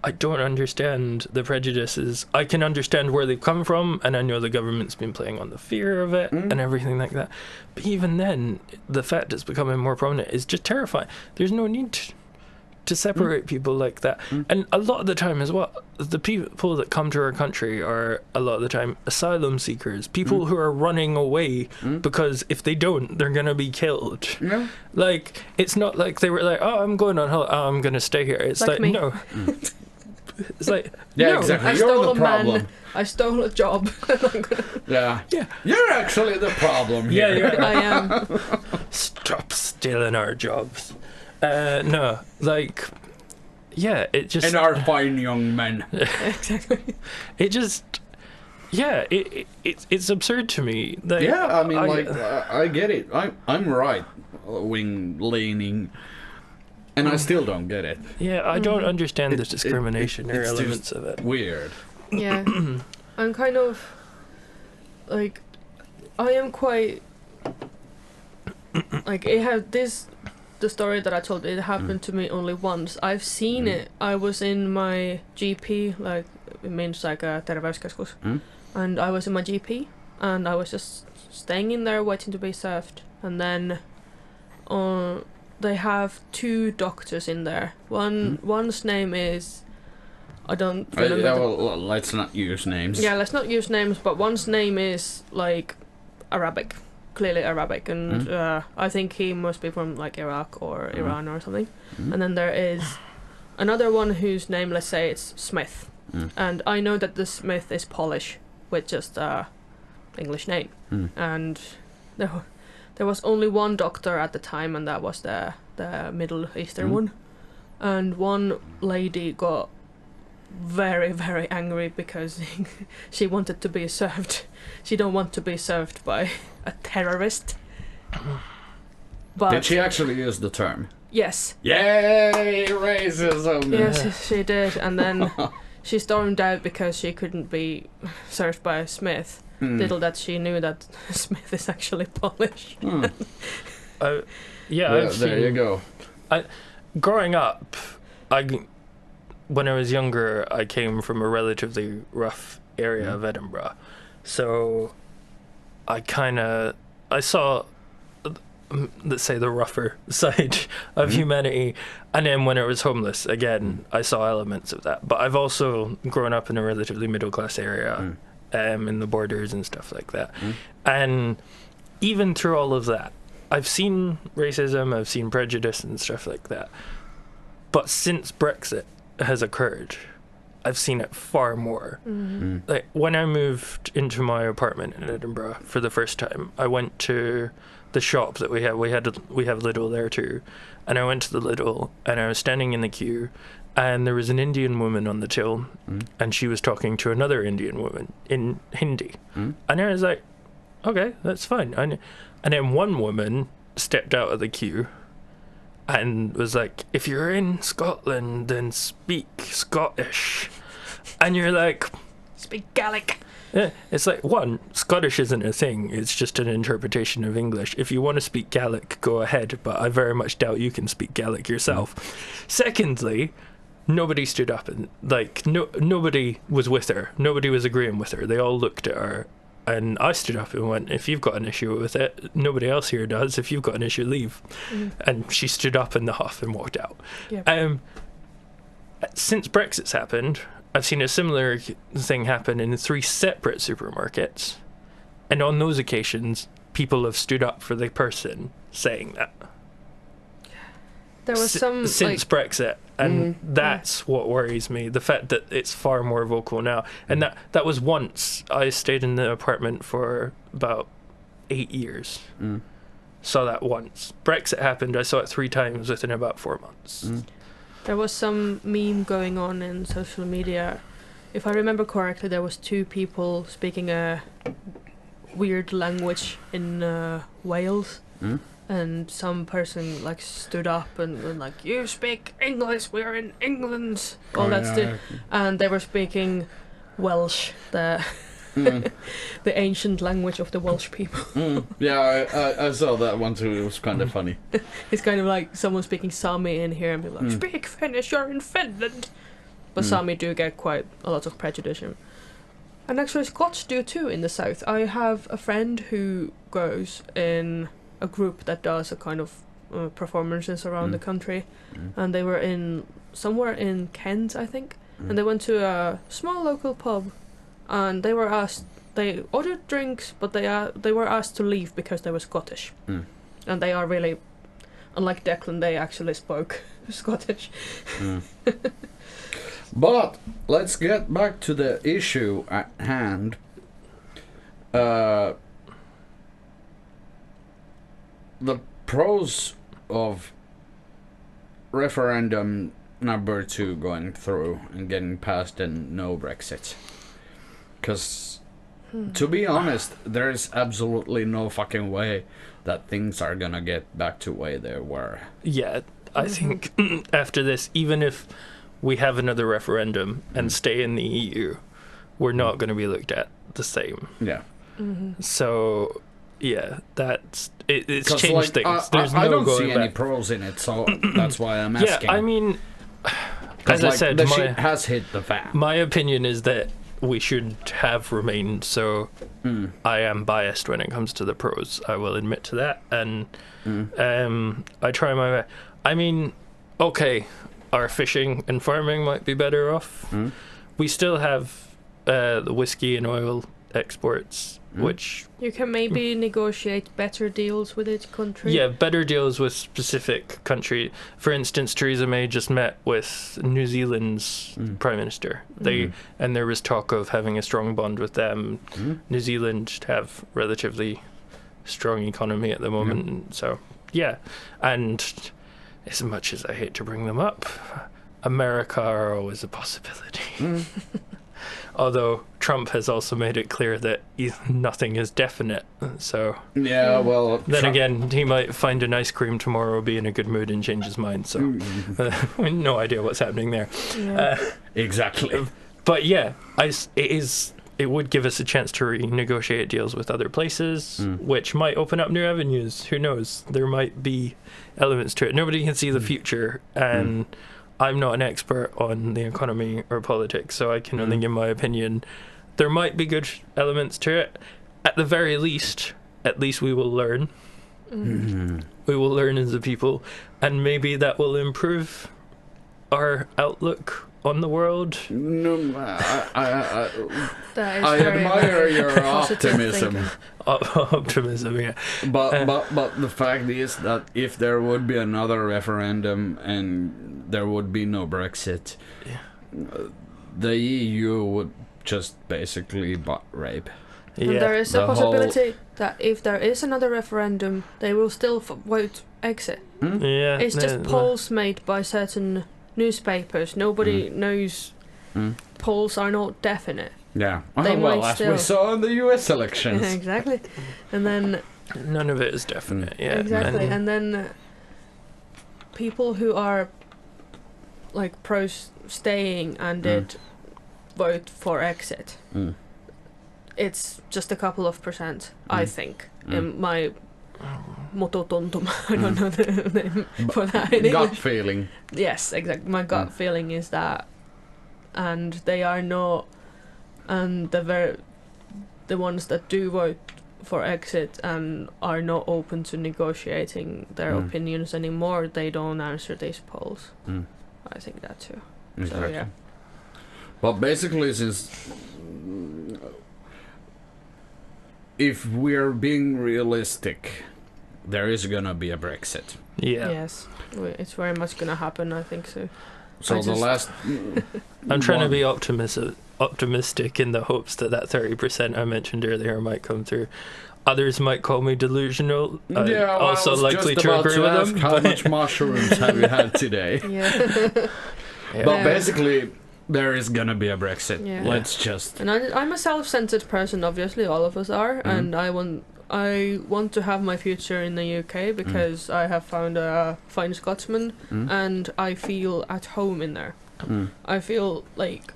I don't understand the prejudices. I can understand where they've come from, and I know the government's been playing on the fear of it and everything like that. But even then, the fact it's becoming more prominent is just terrifying. There's no need to separate people like that. And a lot of the time as well, the people that come to our country are a lot of the time asylum seekers, people who are running away because if they don't, they're gonna be killed. Yeah. Like, it's not like they were like, oh, I'm going on holiday, oh, I'm gonna stay here. It's like me. no. It's like, Yeah, no. exactly. I You're stole the a problem. man. I stole a job. Yeah. Yeah. You're actually the problem here. Yeah. I am. Stop stealing our jobs. No, like, yeah, it just... And our fine young men. Exactly. It just... Yeah, it's absurd to me. That Yeah, I mean, I get it. I'm right wing leaning, and I still don't get it. Yeah, I don't understand the discrimination or it's elements just of it. Weird. Yeah. I'm kind of like, I am quite like, it had this, the story that I told, it happened to me only once. I've seen it. I was in my GP, like it means like a terveyskeskus, and I was in my GP, and I was just staying in there waiting to be served, and then they have two doctors in there. One's name is, I don't remember. Let's not use names. Yeah, let's not use names, but one's name is like Arabic, clearly Arabic, and I think he must be from like Iraq or Iran or something. And then there is another one whose name, let's say it's Smith, and I know that the Smith is Polish with just English name, and there was only one doctor at the time, and that was the Middle Eastern one, and one lady got very, very angry because she wanted to be served. She don't want to be served by a terrorist. But did she actually use the term? Yes. Yay, racism! Yes, she did, and then she stormed out because she couldn't be served by Smith. Little that she knew that Smith is actually Polish. I've there seen, you go. Growing up, when I was younger, I came from a relatively rough area of Edinburgh, so I saw, let's say, the rougher side of humanity. And then when I was homeless, again, I saw elements of that. But I've also grown up in a relatively middle-class area, in the borders and stuff like that. And even through all of that, I've seen racism, I've seen prejudice and stuff like that. But since Brexit has occurred, I've seen it far more. Like, when I moved into my apartment in Edinburgh for the first time, I went to the shop that we have Lidl there too, and I went to the Lidl and I was standing in the queue, and there was an Indian woman on the till, and she was talking to another Indian woman in Hindi, and I was like, okay, that's fine. And then one woman stepped out of the queue and was like, if you're in Scotland, then speak Scottish. And you're like, Speak Gaelic. yeah, it's like, one, Scottish isn't a thing, it's just an interpretation of English. If you want to speak Gaelic, go ahead, but I very much doubt you can speak Gaelic yourself. Secondly, nobody stood up and, like, nobody was with her. Nobody was agreeing with her. They all looked at her. And I stood up and went, if you've got an issue with it, nobody else here does. If you've got an issue, leave. And she stood up in the huff and walked out. Yep. Since Brexit's happened, I've seen a similar thing happen in 3 separate supermarkets. And on those occasions, people have stood up for the person saying that. There was since Brexit, and that's what worries me, the fact that it's far more vocal now. And that was once. I stayed in the apartment for about 8 years. Saw that once. Brexit happened, I saw it 3 times within about 4 months. There was some meme going on in social media. If I remember correctly, there was 2 people speaking a weird language in Wales. And some person like stood up and like, you speak English, we're in England, all that stuff. And they were speaking Welsh, the ancient language of the Welsh people. Yeah, I saw that one too. It was kind of funny. It's kind of like someone speaking Sami in here and be like, speak Finnish, you're in Finland. But Sami do get quite a lot of prejudice. And actually Scots do too in the south. I have a friend who goes in a group that does a kind of performances around the country. And they were somewhere in Kent, I think. And they went to a small local pub. And they ordered drinks, but they were asked to leave because they were Scottish. And they are really, unlike Declan, they actually spoke Scottish. But let's get back to the issue at hand. The pros of referendum number 2 going through and getting passed and no Brexit. Because, to be honest, there's absolutely no fucking way that things are gonna get back to way they were. Yeah, I think after this, even if we have another referendum and stay in the EU, we're not going to be looked at the same. Yeah. So, yeah, it's changed like, things. There's no I don't going see back. any pros in it, so that's why I'm asking. Yeah, I mean, as I said, the shit has hit the fan. My opinion is that we should have remained, so I am biased when it comes to the pros. I will admit to that, and I try my best. I mean, okay, our fishing and farming might be better off. We still have the whiskey and oil exports, which... You can maybe negotiate better deals with each country. Yeah, better deals with specific country. For instance, Theresa May just met with New Zealand's Prime Minister. And there was talk of having a strong bond with them. New Zealand have relatively strong economy at the moment, so yeah. And as much as I hate to bring them up, America are always a possibility. Although Trump has also made it clear that nothing is definite. So yeah, well, then again, he might find an ice cream tomorrow, be in a good mood, and change his mind. So no idea what's happening there. Yeah. Exactly. But yeah, it would give us a chance to renegotiate deals with other places, which might open up new avenues. Who knows? There might be elements to it. Nobody can see the future, and I'm not an expert on the economy or politics, so I can only give my opinion. There might be good elements to it. At the very least, at least we will learn. We will learn as a people, and maybe that will improve our outlook on the world. No, I admire your optimism. Optimism, yeah. But the fact is that if there would be another referendum and there would be no Brexit, the EU would just basically butt rape. And there is a possibility that if there is another referendum, they will still vote exit. Yeah, it's just polls made by certain newspapers. Nobody knows. Polls are not definite. Yeah. They well, might as still. we saw in the US elections. Exactly. And then none of it is definite. Yeah. Exactly. And then people who are like pro staying and did vote for exit. It's just a couple of percent, I think. In my mototuntuma, I don't know the name for that in Gut English. feeling. Yes, exactly. My gut feeling is that, and they are not, and the ones that do vote for exit and are not open to negotiating their opinions anymore, they don't answer these polls. I think that too. Exactly. So, yeah. But basically, since if we're being realistic, there is gonna be a Brexit. Yeah. Yes, it's very much gonna happen. I think so. So the last. I'm trying to be optimistic in the hopes that 30% I mentioned earlier might come through. Others might call me delusional. Yeah, well, also likely to agree with them. How much mushrooms have you had today? Yeah. But basically, there is gonna be a Brexit. Yeah. Let's just. And I'm a self-centered person. Obviously, all of us are, and I want to have my future in the UK because I have found a fine Scotsman, and I feel at home in there. I feel like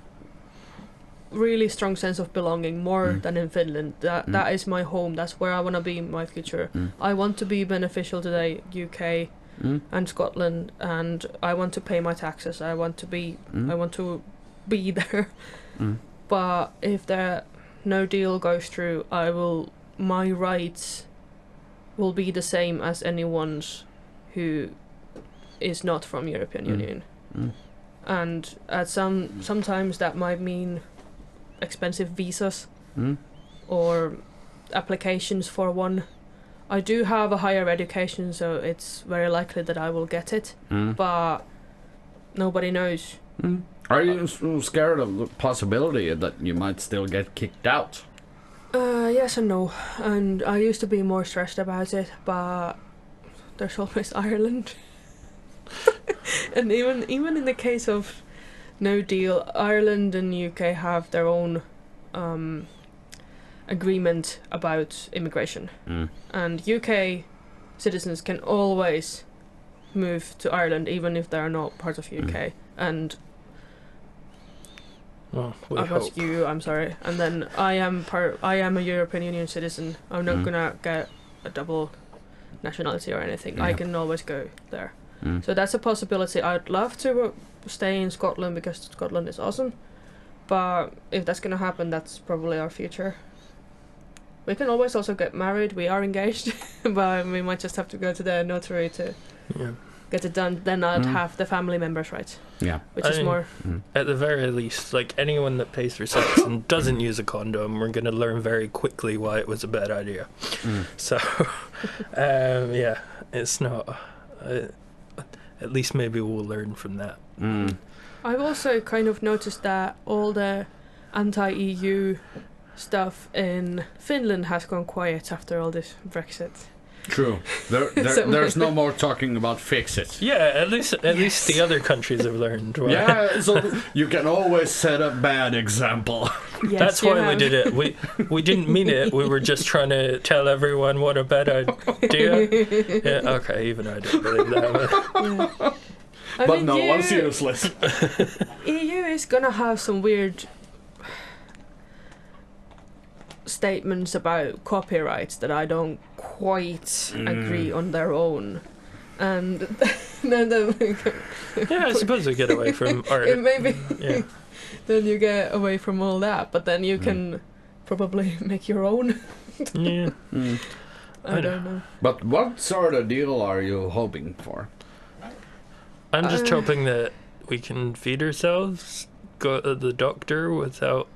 really strong sense of belonging, more than in Finland. That is my home. That's where I want to be in my future. I want to be beneficial to the UK and Scotland, and I want to pay my taxes. I want to be there. But if the no deal goes through, my rights will be the same as anyone's who is not from European Union. And at sometimes that might mean expensive visas or applications for one. I do have a higher education, so it's very likely that I will get it, but nobody knows. Are you scared of the possibility that you might still get kicked out? Yes and no. And I used to be more stressed about it, but there's always Ireland. And even in the case of no deal, Ireland and UK have their own agreement about immigration. And UK citizens can always move to Ireland even if they're not part of UK. And I'm sorry. And then I am a European Union citizen. I'm not gonna get a double nationality or anything. I can always go there. So that's a possibility. I'd love to stay in Scotland because Scotland is awesome. But if that's gonna happen, that's probably our future. We can always also get married. We are engaged, but we might just have to go to the notary to get it done. Then I'd have the family members' rights. Yeah, which is more. At the very least, like anyone that pays for sex and doesn't use a condom, we're gonna learn very quickly why it was a bad idea. So, it's not. At least maybe we'll learn from that. I've also kind of noticed that all the anti-EU stuff in Finland has gone quiet after all this Brexit. True. There's no more talking about fix it. Yeah, at least the other countries have learned. Right? Yeah, so you can always set a bad example. Yes, that's why we did it. We didn't mean it. We were just trying to tell everyone what a bad idea. Yeah, okay, even I don't believe that. But no one's useless. EU is gonna have some weird statements about copyrights that I don't quite agree on their own, and then I suppose we get away from art. Maybe then you get away from all that, but then you can probably make your own. I don't know. But what sort of deal are you hoping for? I'm just hoping that we can feed ourselves, go to the doctor without.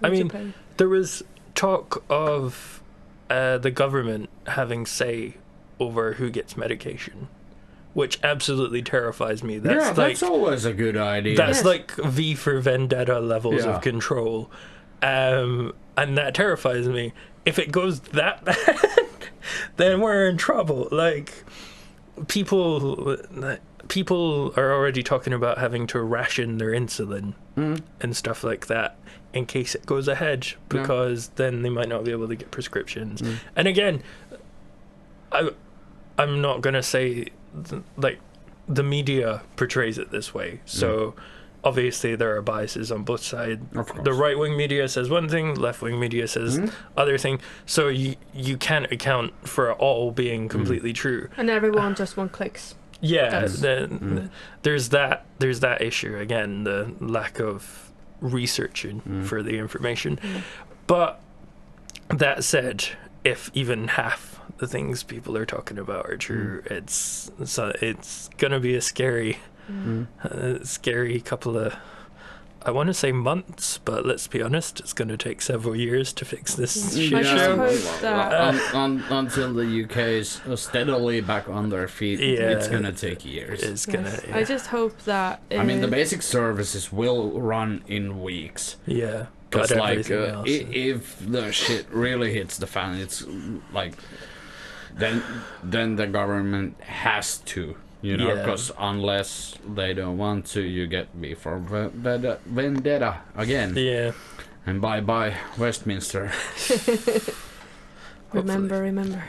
I mean, there was talk of the government having say over who gets medication, which absolutely terrifies me. That's always a good idea. That's like V for Vendetta levels of control, and that terrifies me. If it goes that bad, then we're in trouble. Like people are already talking about having to ration their insulin and stuff like that in case it goes ahead, because then they might not be able to get prescriptions. And again, I'm not going to say the media portrays it this way. So obviously there are biases on both sides. The right-wing media says one thing, left-wing media says other thing. So you can't account for it all being completely true. And everyone just wants clicks. Yeah, there's that issue again, the lack of researching for the information. But that said, if even half the things people are talking about are true, it's gonna be a scary couple of, I want to say months, but let's be honest, it's going to take several years to fix this shit show. Until the UK is steadily back on their feet, it's going to take years. It's gonna. Yeah. I just hope that. I mean, the basic services will run in weeks. Yeah. Because if the shit really hits the fan, it's like then the government has to. Because unless they don't want to, you get V for Vendetta again. Yeah. And bye-bye, Westminster. remember.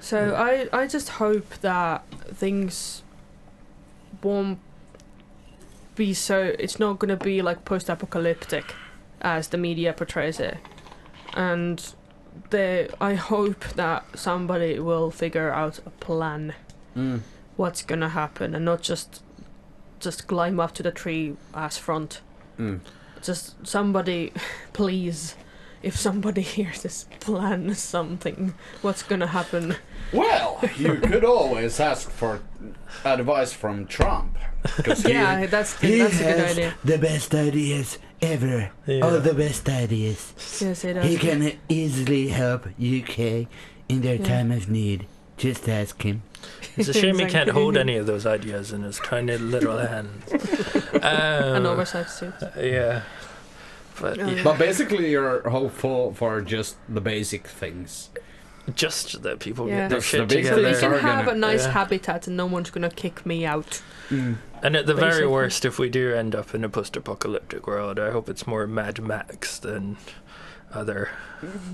So I just hope that things won't be so... It's not going to be like post-apocalyptic as the media portrays it. And I hope that somebody will figure out a plan what's gonna happen, and not just climb up to the tree ass front. Just somebody, please, if somebody hears this, plan something. What's gonna happen? Well, you could always ask for advice from Trump. That's a good idea. The best ideas ever. Yeah. All the best ideas. Yes, he does. He can easily help UK in their time of need. Just ask him. It's a shame he can't Exactly. hold any of those ideas in his tiny little hands. An oversized suit. Yeah. But yeah, But basically, you're hopeful for just the basic things. just that people Yeah. get their That's shit the big So thing. we together. can Are have gonna- a nice yeah. habitat and no one's gonna kick me out. And at the very Basically. worst, if we do end up in a post-apocalyptic world, I hope it's more Mad Max than other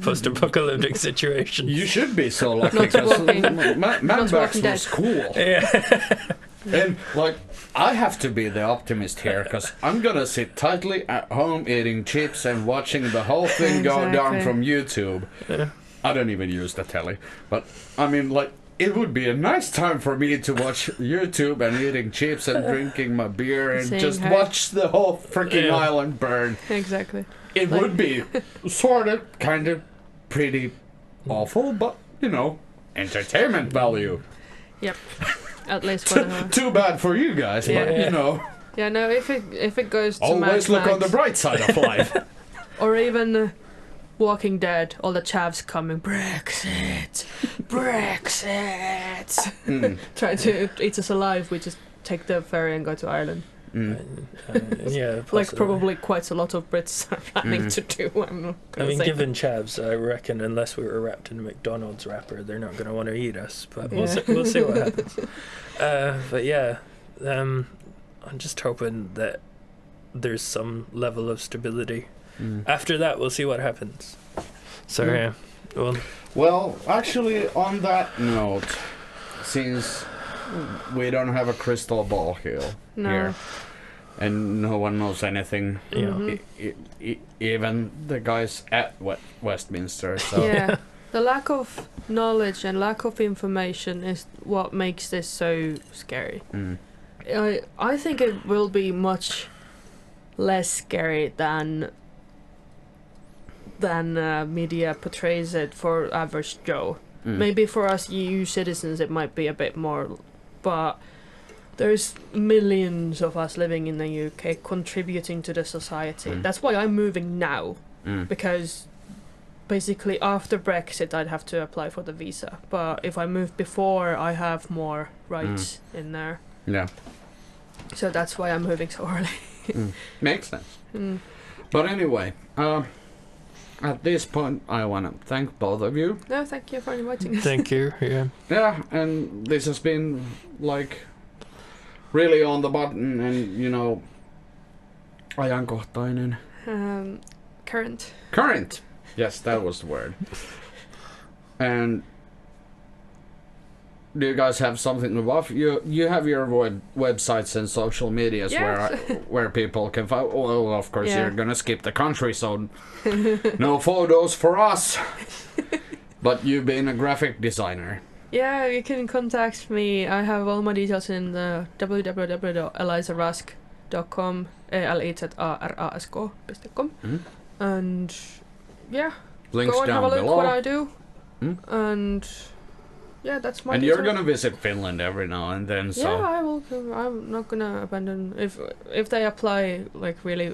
post-apocalyptic situations. You should be so lucky Not because Walking- Mad not Max Walking Dead. was cool. Yeah. And like, I have to be the optimist here because I'm gonna sit tightly at home eating chips and watching the whole thing go down Exactly. from YouTube. Yeah. I don't even use the telly, but I mean, like, it would be a nice time for me to watch YouTube and eating chips and drinking my beer and Same just here. watch the whole freaking Yeah. island burn. Exactly. It Like- would be sort of, kind of, pretty awful, but you know, entertainment value. Yep. At least for the Too bad for you guys, but Yeah. you know, Yeah, no, if it goes to always Mad look on Max, the bright side of life. or even Walking Dead, all the chavs coming, Brexit. Try to eat us alive, we just take the ferry and go to Ireland. Yeah. Like possibly. probably quite a lot of Brits are planning to do. I'm not I gonna mean, say. given chavs, I reckon unless we were wrapped in a McDonald's wrapper, they're not going to want to eat us. But Yeah. we'll see what happens. But yeah, I'm just hoping that there's some level of stability. After that, we'll see what happens. So yeah, well, Well, actually, on that note, since we don't have a crystal ball here, No. and no one knows anything, you know, even the guys at Westminster. So Yeah. The lack of knowledge and lack of information is what makes this so scary. I think it will be much less scary than media portrays it for average Joe. Maybe for us EU citizens it might be a bit more, but there's millions of us living in the UK contributing to the society. That's why I'm moving now, because basically after Brexit I'd have to apply for the visa, but if I move before I have more rights in there. yeah, So that's why I'm moving so early. makes sense. But anyway, at this point, I want to thank both of you. No, thank you for inviting us. thank you. Yeah, Yeah, and this has been like really on the button, and you know, ajankohtainen. Current. Yes, that was the word. And do you guys have something to offer? You have your websites and social medias Yes. where people can find. Well, of course, Yeah. you're gonna skip the country, so no photos for us. But you've been a graphic designer. Yeah, you can contact me. I have all my details in the www.elizarask.com, elizarask.com. And yeah, Links go and down have a look below. what I do. And yeah, that's my And you're details. gonna visit Finland every now and then, so Yeah, I will. I'm not gonna abandon if they apply like really,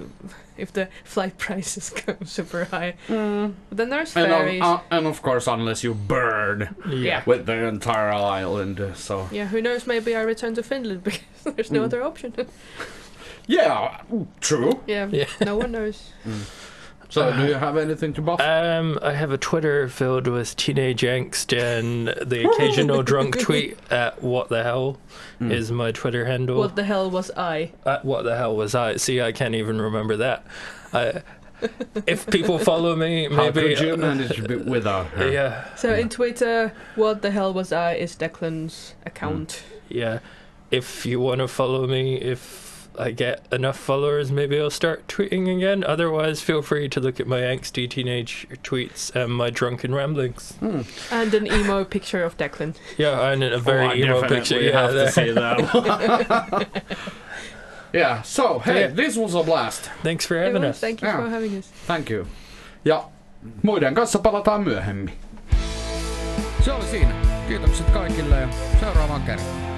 if the flight prices go super high. Then there's ferries. and of course, unless you burn Yeah. with the entire island, so Yeah, who knows? Maybe I return to Finland because there's no other option. yeah, true. Yeah, no one knows. So, do you have anything to buff? I have a Twitter filled with teenage angst and the occasional drunk tweet at what the hell is my Twitter handle. What the hell was I? What the hell was I? See, I can't even remember that. If people follow me, How maybe. could you manage to be without her? Yeah. So in Twitter, what the hell was I is Declan's account. Yeah. If you want to follow me, if I get enough followers, maybe I'll start tweeting again. Otherwise, feel free to look at my angsty teenage tweets and my drunken ramblings. And an emo picture of Declan. Yeah, and a very emo picture. You have Yeah, to see that. Yeah, so hey, this was a blast. thanks for having us. Thank you for having us. Thank you. Ja muiden kanssa palataan myöhemmin. Se oli siinä. Kiitokset kaikille ja seuraavaan kertaan.